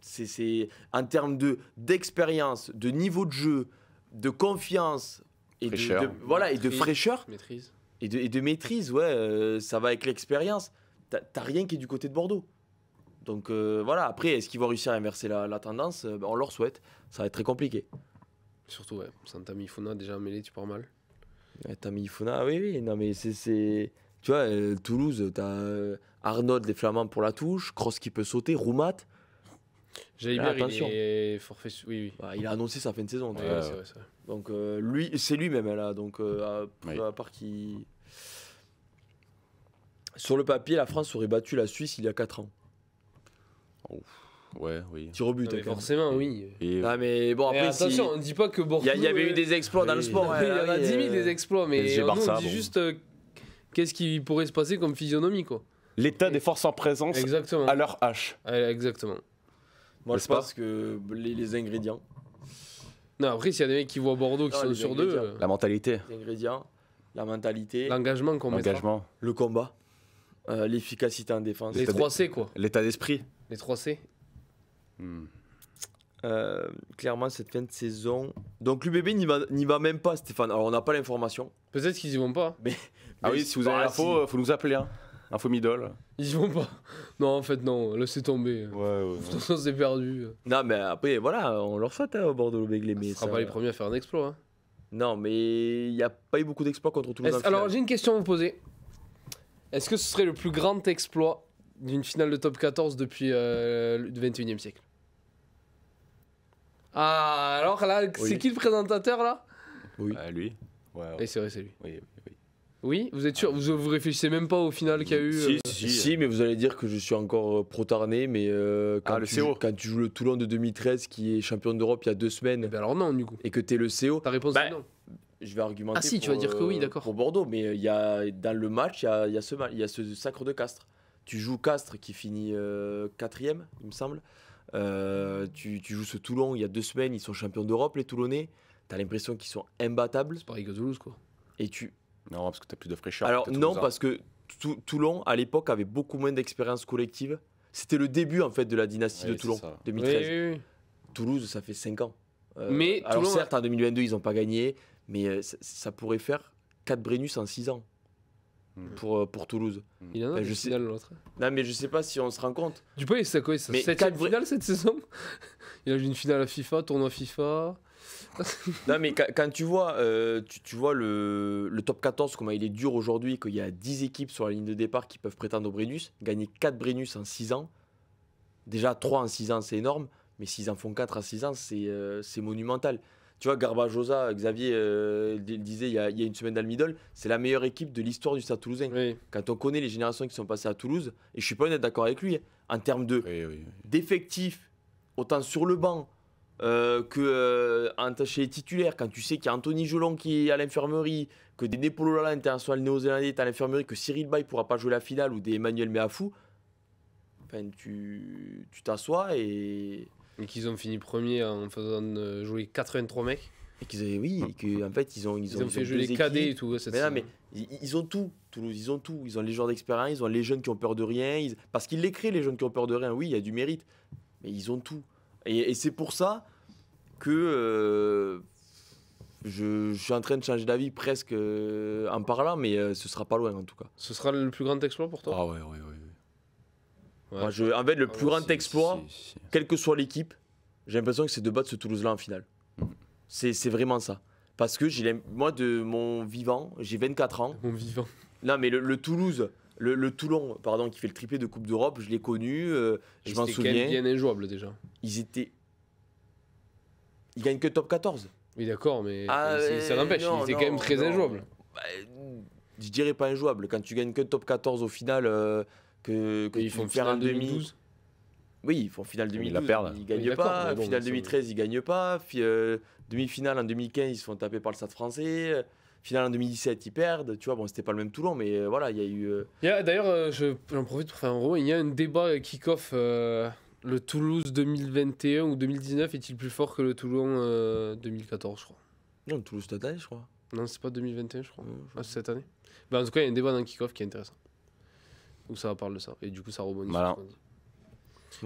c'est en termes d'expérience, de niveau de jeu, de confiance et Fraîcheur. voilà, et de Maîtrise. fraîcheur Maîtrise. et de maîtrise, ouais, ça va avec l'expérience. T'as rien qui est du côté de Bordeaux. Donc voilà, après, est-ce qu'ils vont réussir à inverser la tendance? On leur souhaite. Ça va être très compliqué. Surtout, ouais. Santa Mifuna, déjà mêlé, tu pars mal. T'as mis Ifuna, oui, non, mais c'est. Tu vois, Toulouse, t'as Arnold, les Flamands pour la touche, Cross qui peut sauter, Roumat. Jalibert, il attention. est forfait. Oui, oui. Bah, il a annoncé sa fin de saison. Ouais, tu vois. c'est vrai, c'est vrai. Donc lui, c'est lui-même là. Donc Oui. à part qui. Sur le papier, la France aurait battu la Suisse il y a 4 ans. Ouais, oui. Tir au but. Non, mais hein, quand même. forcément, oui. Et Ah, mais bon, Mais après, attention, on ne dit pas que Bordeaux. il y avait eu des exploits dans le Oui. sport. Il y en a 10 000 des exploits, mais PSG, nous, Barça, on dit bon. juste qu'est-ce qui pourrait se passer comme physionomie, quoi. l'état des forces en présence Exactement. à leur H. Ouais, exactement. Moi, je N'est-ce pas pense que les ingrédients. Non, après, s'il y a des mecs qui voient Bordeaux qui Non, sont les sur deux, ingrédients. La mentalité, Les ingrédients, la mentalité, l'engagement qu'on mettra. l'engagement, le combat, l'efficacité en défense. Les L'état 3 C, quoi. l'état d'esprit. Les 3 C. Clairement, cette fin de saison. Donc, l'UBB n'y va même pas, Stéphane. Alors, on n'a pas l'information. Peut-être qu'ils y vont pas. Ah Mais oui, si vous avez bah, l'info, faut nous appeler. Hein. Info middle. Ils y vont pas. Non, en fait, non. Laissez tomber. Ouais. De toute façon, c'est perdu. Non, mais après, voilà, on leur souhaite au Bordeaux Béglé. On Mais sera ça- pas les premiers à faire un exploit. Hein. Non, mais il n'y a pas eu beaucoup d'exploits contre Toulouse. en Alors, finale. j'ai une question à vous poser. Est-ce que ce serait le plus grand exploit d'une finale de top 14 depuis le 21e siècle? Ah, alors là, c'est Oui. qui le présentateur là? Oui. Lui. Ouais. Oui, c'est vrai, c'est lui. Oui. Oui, vous êtes sûr? Vous réfléchissez même pas au final qu'il y a eu Si, mais vous allez dire que je suis encore pro-tarné, mais quand, le tu CO. joues, quand tu joues le Toulon de 2013 qui est champion d'Europe il y a 2 semaines Ben alors non, du coup. et que tu es le CO, Ta réponse Bah, est non. je vais argumenter. Ah si, tu pour, vas dire que oui, d'accord. Pour Bordeaux, mais il y a, dans le match, il y a ce sacre de Castres. Tu joues Castres qui finit 4ème, il me semble. Tu joues ce Toulon il y a 2 semaines, ils sont champions d'Europe, les Toulonnais. Tu as l'impression qu'ils sont imbattables. C'est pareil que Toulouse, quoi. Et tu, Non, parce que t'as plus de fraîcheur. Alors peut-être non, Toulousain. parce que Toulon, à l'époque, avait beaucoup moins d'expérience collective. C'était le début, en fait, de la dynastie Ouais, de Toulon, c'est ça. 2013. Oui. Toulouse, ça fait 5 ans. Mais alors Toulon a- certes, en 2022, ils n'ont pas gagné, mais ça pourrait faire 4 Brennus en 6 ans pour Toulouse. Il en a Ben, des je sais- finales, l'autre. Non, mais je sais pas si on se rend compte. Dupont, c'est quoi? C'est Mais sa 7ème quatre vrais- finale cette saison? Il a joué une finale à FIFA, tournoi FIFA. Non, mais quand tu vois, tu vois le top 14, comment il est dur aujourd'hui, qu'il y a 10 équipes sur la ligne de départ qui peuvent prétendre au Brennus, gagner 4 Brennus en 6 ans. Déjà, 3 en 6 ans, c'est énorme, mais s'ils en font 4 en 6 ans, c'est monumental. Tu vois, Garbajosa, Xavier le disait il y a une semaine dans le middle, c'est la meilleure équipe de l'histoire du Stade Toulousain. Oui. Quand on connaît les générations qui sont passées à Toulouse, et je suis pas honnête d'accord avec lui, hein, en termes Oui. d'effectifs, autant sur le banc chez les titulaires, quand tu sais qu'il y a Anthony Gelon qui est à l'infirmerie, que des Nepolo Lala international néo-zélandais est à l'infirmerie, que Cyril Bay pourra pas jouer la finale ou des Emmanuel Meafou, enfin, tu t'assois et Et qu'ils ont fini premier en faisant jouer 83 mecs. Oui, et que, en fait, ils ont fait jouer deux les cadets et équipes. tout. Ouais, cette Mais, non, saison. mais ils ont tout, Toulouse, ils ont tout. Ils ont les joueurs d'expérience, ils ont les jeunes qui ont peur de rien. Parce qu'ils les créent, les jeunes qui ont peur de rien. Oui, il y a du mérite, mais ils ont tout. Et c'est pour ça que je suis en train de changer d'avis presque en parlant, mais ce sera pas loin en tout cas. Ce sera le plus grand exploit pour toi? Ah ouais. Ouais. Moi, en fait, le plus grand exploit, Si. quelle que soit l'équipe, j'ai l'impression que c'est de battre ce Toulouse-là en finale. C'est vraiment ça. Parce que moi, de mon vivant, j'ai 24 ans. Mon vivant. Non, mais le Toulouse, le Toulon, pardon, qui fait le triplé de Coupe d'Europe, je l'ai connu, je m'en C'était quand même souviens. bien injouable déjà. Ils gagnent que top 14. Oui, d'accord, mais Ah, ça n'empêche, il non, était quand même très non. injouable. Bah, je dirais pas injouable. Quand tu gagnes que top 14 au final, que Et ils tu font fais finale en demi. 2012. Oui, ils font finale Mais ils 2012. la perdent. Ils gagnent Oui, d'accord, pas. mais bon, Finale ça- 2013, ils gagnent pas. Demi-finale en 2015, ils se font taper par le Stade français. Finale en 2017, ils perdent. Tu vois, bon, c'était pas le même Toulon, mais voilà, il y a eu. D'ailleurs, j'en profite pour faire un gros. Il y a un débat kick-off. Le Toulouse 2021 ou 2019 est-il plus fort que le Toulon 2014, je crois? Non, Toulouse cette année, je crois. Non, c'est pas 2021, je crois. Non, je Ah, c'est cette année. Bah, en tout cas, il y a un débat dans le kick-off qui est intéressant. Où ça parle de ça. Et du coup, ça rebondit sur Malin. ce qu'on dit.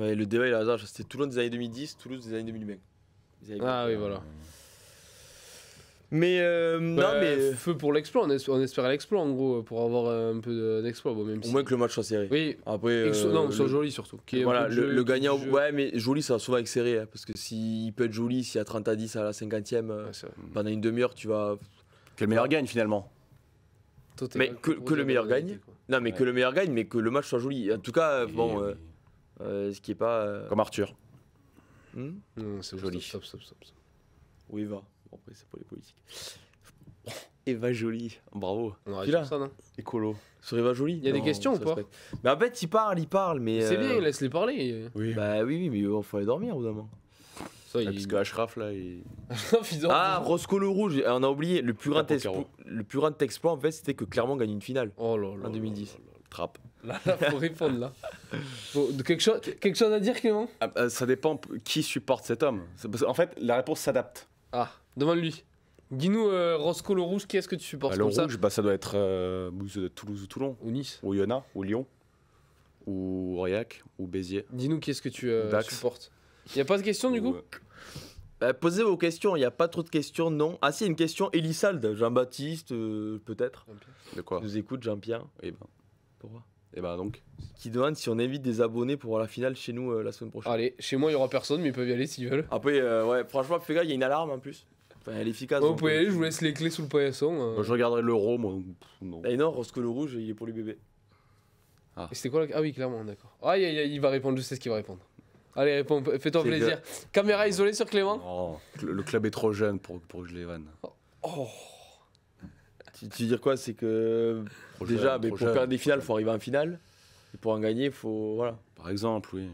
Ouais, le débat, il a hasard. C'était Toulon des années 2010, Toulouse des années 2020. Ah oui, voilà. Mais non, mais Feu pour l'exploit, on espérait l'exploit en gros, pour avoir un peu d'exploit. Bon, même au si... moins que le match soit serré. Oui, Après, non, soit joli surtout. Qu'il y ait un voilà, peu de jeu, le qu'il y ait gagnant, du jeu. ouais, mais joli, ça va souvent être serré. Hein, parce que s'il peut être joli, s'il y a 30-10 à la 50e, Ouais, c'est vrai. pendant une demi-heure, tu vas. Que le meilleur gagne finalement. Totalement Mais que le meilleur gagne. quoi. Non, mais Ouais. que le meilleur gagne, mais que le match soit joli. En tout cas, bon, Oui. ce qui est pas. Comme Arthur. Non, c'est Joli. Stop. Oui, va. Bon, après, c'est pas les politiques. Eva Jolie, bravo. On arrête Qui là sur ça, non? Écolo. Sur Eva Jolie. Il y a des questions ou pas? Mais en fait, il parle, mais. C'est bien, laisse-les parler. Oui. Bah oui, mais il faut aller dormir au bout d'un moment. Ça, Parce que Ashraf là, il. Ah, Roscoe le Rouge, on a oublié. Le plus grand Capocaro. exploit, en fait, c'était que Clermont gagne une finale. Oh là là. En 2010. Trappe. Là, faut répondre là. Quelque chose à dire, Clément? Ça dépend qui supporte cet homme. En fait, la réponse s'adapte. Ah, demande-lui. Dis-nous, Roscoe le Rouge, qui est-ce que tu supportes Le comme ça? rouge, ça doit être Toulouse ou Toulon, Ou Nice. ou Yona, ou Lyon, ou Aurillac, ou Béziers. Dis-nous qui est-ce que tu Dax. supportes. Y a pas de question du coup? Posez vos questions, il n'y a pas trop de questions, non. Ah si, une question, Elissalde, Jean-Baptiste, peut-être. De quoi Qui nous écoute, Jean-Pierre. Eh ben, Pourquoi donc. Qui demande si on invite des abonnés pour voir la finale chez nous la semaine prochaine. Allez, chez moi il y aura personne, mais ils peuvent y aller s'ils veulent. Après, ouais, franchement, fais gaffe, il y a une alarme en plus. Enfin, elle est efficace. Ouais, vous donc, pouvez y aller, je vous laisse les clés sous le paillasson. Moi, je regarderai l'Euro, moi. Non. Et non, Roscoe le Rouge, il est pour les bébés. Et c'était quoi Ah oui, clairement, d'accord. Ah, il va répondre, je sais ce qu'il va répondre. Allez, réponds, fais-toi C'est plaisir. Caméra isolée sur Clément. Non, le club est trop jeune pour que je les vanne. Oh. Tu veux dire quoi? C'est que Trop déjà, jeune, mais trop pour jeune, faire des trop finales, il jeune. faut arriver en finale. Et pour en gagner, il faut. Voilà. Par exemple, oui,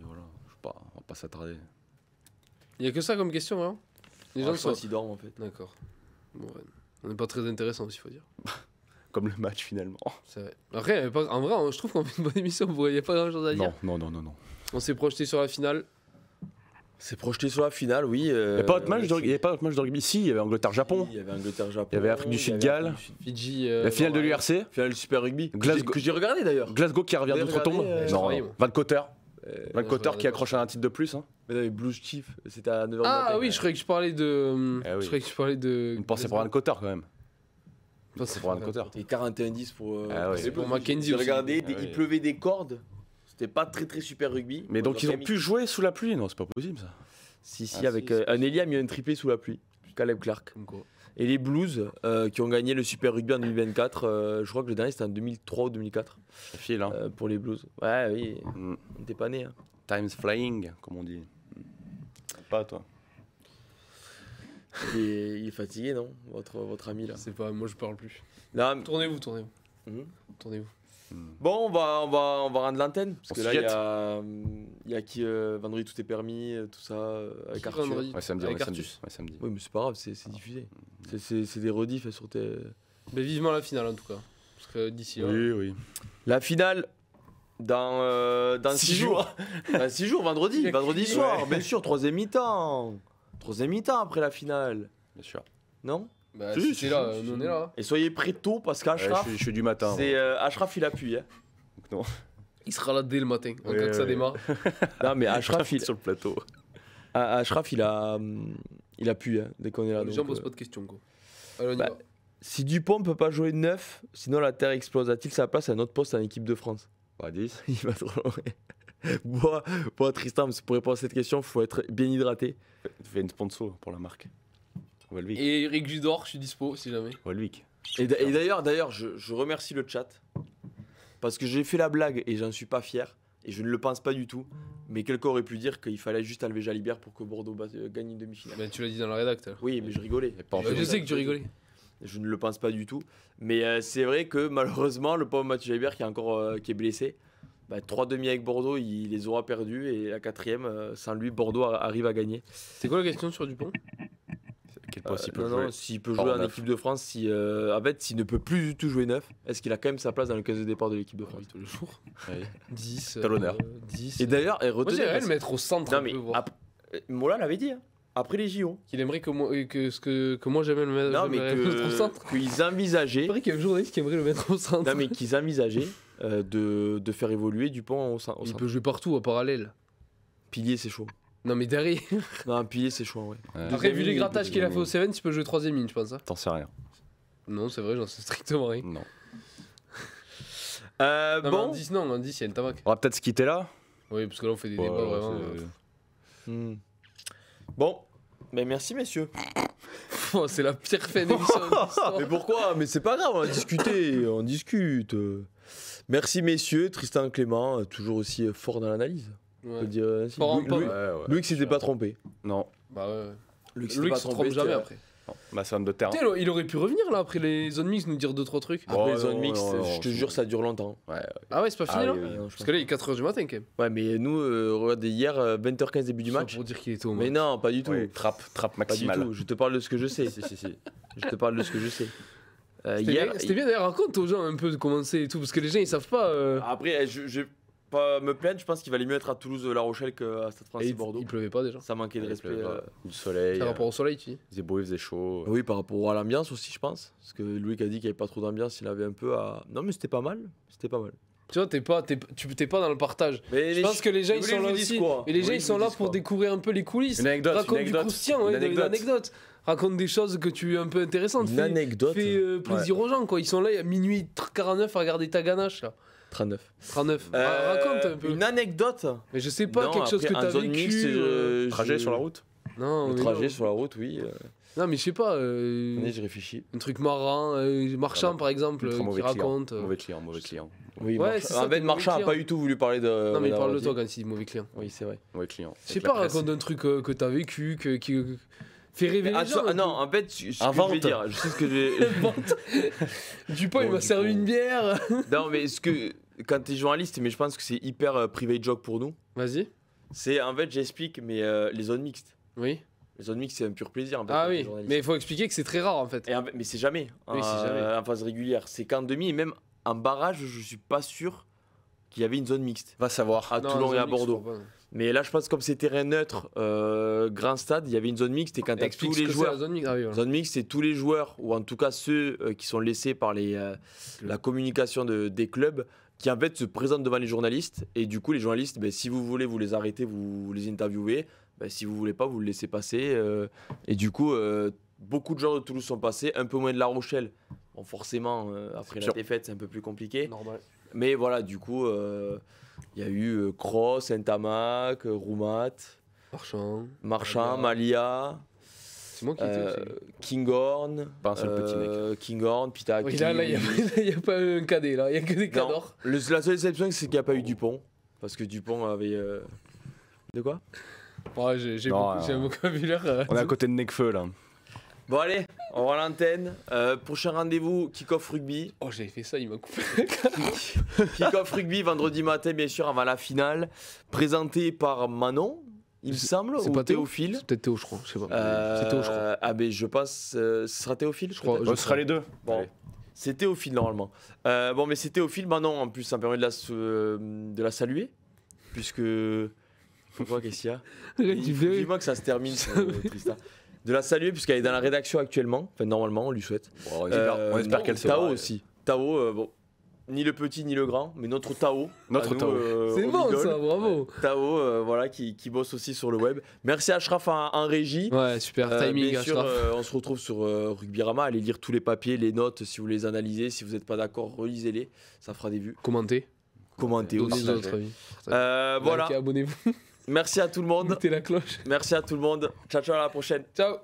voilà. Je sais pas, on va pas s'attarder. Il y a que ça comme question, vraiment? Les gens je sont. pense qu'ils dorment en fait. D'accord. Bon, ouais. On n'est pas très intéressant aussi, faut dire. Comme le match finalement. C'est vrai. Après, en vrai, je trouve qu'on fait une bonne émission. Il n'y a pas grand chose à dire. Non. On s'est projeté sur la finale. C'est projeté sur la finale, oui. Il n'y avait pas d'autre match de rugby. Si, il y avait Angleterre-Japon. Il y avait Angleterre-Japon. Il y avait Afrique du Sud-Galles. Fidji. La finale de l'URC. Finale du Super Rugby. Glasgow- Que j'ai regardé d'ailleurs. Glasgow qui revient Vous avez d'outre-tombe. regardé, j'ai regardé, Non, moi. Van Cotter. Van je Cotter regardais qui pas. accroche un titre de plus. Hein. Mais non, mais Blues Chief, c'était à 9h Ah oui, je croyais que je parlais de. Eh oui. Je croyais que je parlais de. Une pensée pour Van Cotter quand même. Pensez Pour Van Cotter. Et 41-10 pour. Ah ouais. les C'est pour Blues. Mackenzie J'ai aussi. regardé, Ah ouais. il pleuvait des cordes. C'était pas très très super rugby. Mais donc Ils ils ont pu jouer sous la pluie. Non, c'est pas possible ça. Si, Ah, avec si, un Elia a mis un triplé sous la pluie. Caleb Clark. Comme quoi. Et les Blues qui ont gagné le Super Rugby en 2024. Je crois que le dernier c'était en 2003 ou 2004 Ça file, hein. pour les Blues. Ouais, oui, Mm. on était pas né. Hein. Time's flying, comme on dit. Pas toi. Il est fatigué, non votre ami là. C'est pas. Moi, je parle plus. Non, mais- Tournez-vous. Mhm. Tournez-vous. Bon, on va rendre l'antenne. Parce On que s'y là, jette. il y a qui vendredi tout est permis, tout ça, avec Qui, Arthur. vendredi Ouais, samedi, Avec ouais, samedi. Artus. Ouais, samedi. Oui, mais c'est pas grave, c'est diffusé. C'est des rediffs sur tes. Mais vivement la finale en tout cas. Parce que d'ici là. Oui. La finale dans 6 jours. Dans 6 jours, vendredi soir, bien sûr, troisième mi-temps. Troisième mi-temps après la finale. Bien sûr. Non? Bah, Si, si si, c'est là, si, nous on si. est là. Et soyez prêts tôt parce Ouais, qu'Ashraf, je suis du matin. c'est Ashraf il appuie. Hein. Donc non. Il sera là dès le matin, en Ouais, cas que ça ouais. démarre. Non mais Ashraf il, sur le plateau. Ashraf il appuie hein, dès qu'on est là. Les gens donc, posent pas de questions, quoi. Allez, on y bah, va. Si Dupont peut pas jouer 9, sinon la Terre explose. A-t-il sa place à un autre poste en équipe de France? Pas 10. Il va trop loin. Moi, Tristan, pour répondre à cette question, il faut être bien hydraté. Fais une sponsor pour la marque. Welwick. Et Eric Judor, je suis dispo si jamais. Welwick. Et d'ailleurs, je remercie le chat parce que j'ai fait la blague et j'en suis pas fier et je ne le pense pas du tout. Mais quelqu'un aurait pu dire qu'il fallait juste enlever Jalibert pour que Bordeaux gagne une demi-finale. Bah, tu l'as dit dans la rédac. Oui, mais je rigolais. pas en Bah, je sais que tu rigolais. Je ne le pense pas du tout. Mais c'est vrai que malheureusement, le pauvre Mathieu Jalibert qui est encore qui est blessé, 3 demi avec Bordeaux, il les aura perdus et la 4ème, sans lui, Bordeaux arrive à gagner. C'est quoi la question sur Dupont? Quel poste il peut Non, jouer s'il peut hors jouer en neuf. équipe de France, en fait, s'il ne peut plus du tout jouer 9, est-ce qu'il a quand même sa place dans le 15 de départ de l'équipe de France? Tous les jours. Ouais. 10. Talonneur. 10. Et d'ailleurs, Moi retenez, j'aimerais parce- le mettre au centre non, un mais peu, voir. Mola l'avait dit, hein, après les JO. Qu'il aimerait que moi j'aimais le mettre, Non, mais j'aimerais le mettre au centre. qu'ils envisageaient, C'est vrai qu'il y a un journaliste qui aimerait le mettre au centre. non, mais qu'ils envisageaient de faire évoluer Dupont au centre. Il peut jouer partout en parallèle. Pilier, c'est chaud. Non mais derrière. Non, pilier, c'est chaud, ouais. Ouais. Après, vu les ligne, grattages qu'il a fait au deuxième 7, il peut jouer 3ème ligne, je pense. Hein. T'en sais rien. Non, c'est vrai, j'en sais strictement rien. Non. Non, mais en Bon. 10, non, en 10, il y a une tabac. On va peut-être se quitter là. Oui, parce que là, on fait des Ouais, débats vraiment. c'est- Bon, mais merci, messieurs. C'est la pire fin d'émission de l'histoire. Mais pourquoi? Mais c'est pas grave, on a discuté, on discute. Merci, messieurs. Tristan Clément, toujours aussi fort dans l'analyse. On Ouais. peut dire ainsi. Fort en Louis- pomme. Louis- Ouais. Louis qui s'était pas trompé. Non. Bah ouais. Louis qui Lui s'était qui pas se trompe trompé. jamais c'était- après. Non. Bah, c'est homme de terrain. Tu sais, il aurait pu revenir là après les zones mixtes, nous dire 2-3 trucs. Après Oh, les zones non, mixtes, non, je te non, jure, ça dure longtemps. Ouais. Ah ouais, c'est pas fini Ah là oui, oui. Non, je Parce pense que là, il est 4h du matin quand même. Ouais, mais nous, regardez, hier, 20h15 début du Ça, match. Pour dire qu'il était au Mais match. non, pas du tout. Ouais, trappe Pas du maximale. tout. Je te parle de ce que je sais. Si, si, si. Je te parle de ce que je sais. C'était Hier. bien, c'était bien d'ailleurs, raconte aux gens un peu de comment c'est et tout, parce que les gens ils savent pas. Après, je vais pas me plaindre. Je pense qu'il valait mieux être à Toulouse, La Rochelle qu'à Stade Et Français il Bordeaux. pleuvait pas déjà. Ça manquait de Il respect. pleut pas. Du soleil. Par rapport au soleil, tu dis. Il faisait beau, il faisait chaud. Oui, par rapport à l'ambiance aussi, je pense. Parce que Louis a dit qu'il n'y avait pas trop d'ambiance, il avait un peu à. Non, mais c'était pas mal. C'était pas mal. Tu vois, t'es pas dans le partage. Mais Je pense que les gens vous ils voulez sont que là je vous dise aussi. quoi Et les Vous gens voulez ils que je sont vous là dise pour quoi découvrir un peu les coulisses. Une anecdote. Raconte une du anecdote. croustillant, ouais, Une des anecdote. anecdotes. Raconte des choses que tu un peu intéressantes. Une anecdote. Fais plaisir aux gens quoi. Ils sont là à minuit 49 à regarder ta ganache là. 39. 39. Raconte un peu. Une anecdote. Mais je sais pas, Non, quelque chose après, que en t'as zone vécu. mixte, Trajet sur la route. Non, Le mais trajet non. sur la route, oui. Non, mais je sais pas. Attendez, je réfléchis. Un truc marrant, Marchand Voilà. par exemple, Ultra qui mauvais client. raconte. Mauvais client, mauvais client. Oui, Ouais, Marchand. c'est ça, En t'es fait, mauvais Marchand n'a client. pas du tout voulu parler de. Non, mais il parle de Renard toi Rossi. quand il dit mauvais client. Oui, c'est vrai. Mauvais client. Je sais pas, raconte un truc que t'as vécu, qui fait rêver les gens. non, en fait, ce que je Invente. vais dire, je sais ce que j'ai. Dupont, il Bon, m'a du servi coup. une bière. Non, mais quand t'es journaliste, mais je pense que c'est hyper private joke pour nous. Vas-y. C'est en fait, j'explique, mais les zones mixtes. Oui. Les zones mixtes, c'est un pur plaisir. En fait, Ah quand t'es oui, journaliste. mais il faut expliquer que c'est très rare en fait. Mais c'est jamais. Oui, c'est jamais. En phase régulière. C'est qu'en demi, et même en barrage, je suis pas sûr qu'il y avait une zone mixte. Va savoir. À Non, Toulon zone et à mixte, Bordeaux. je crois pas. Mais là, je pense que comme c'est terrain neutre, grand stade, il y avait une zone mixte et quand t'as Explique tous ce les que c'est joueurs. la zone mixte. Ah oui, voilà. Zone mixte, c'est tous les joueurs, ou en tout cas ceux qui sont laissés par la communication des clubs, qui en fait se présentent devant les journalistes. Et du coup, les journalistes, ben, si vous voulez, vous les arrêtez, vous les interviewez. Ben, si vous voulez pas, vous le laissez passer. Et du coup, beaucoup de joueurs de Toulouse sont passés, un peu moins de La Rochelle. Bon, forcément, après la sûr. défaite, c'est un peu plus compliqué. Normal. Mais voilà, du coup, il y a eu Cross, Saint-Amac, Roumat, Malia. Marchand, Malia. C'est moi qui étais aussi. Kinghorn, Pas un seul petit mec. Kinghorn, Pitaki. Oui, là, il n'y a pas un cadet, là. Il n'y a que des Non. cadors. La seule exception, c'est qu'il n'y a pas eu Dupont. Parce que Dupont avait. De quoi? Ouais, j'ai Non, un vocabulaire. On est à côté de Necfeu là. Bon, allez, on va à l'antenne. Prochain rendez-vous, kick-off rugby. Oh, j'avais fait ça, il m'a coupé. Kick-off rugby, vendredi matin, bien sûr, avant la finale. Présenté par Manon, il me semble, C'est ou pas Théo Théophile. C'est peut-être Théo, je crois. Je sais pas. C'est Théo, je crois. Ah, ben je pense. Ce sera Théophile, Je crois. peut-être. Ce sera les deux. Bon, Allez. c'est Théophile normalement. Bon, mais c'est Théophile, Manon en plus, ça me permet de la saluer. Puisque. Pourquoi, qu'est-ce qu'il y a Tu fais- Dis-moi que ça se termine, Tristan. de la saluer puisqu'elle est dans la rédaction actuellement. Enfin, normalement, on lui souhaite. Bon, on espère qu'elle se Tao verra. aussi. Tao, bon, ni le petit ni le grand, mais notre Tao. Notre à nous, Tao. C'est au bon Beagle. ça, bravo. Tao, voilà, qui bosse aussi sur le web. Merci à Ashraf en régie. Ouais, super timing, Bien sûr, Ashraf. on se retrouve sur Rugbyrama. Allez lire tous les papiers, les notes, si vous les analysez. Si vous n'êtes pas d'accord, relisez-les. Ça fera des vues. Commentez, Commentez donnez aussi. votre avis. Voilà. Likez, abonnez-vous, Merci à tout le monde. mettez la cloche. Merci à tout le monde. Ciao, ciao, à la prochaine. Ciao.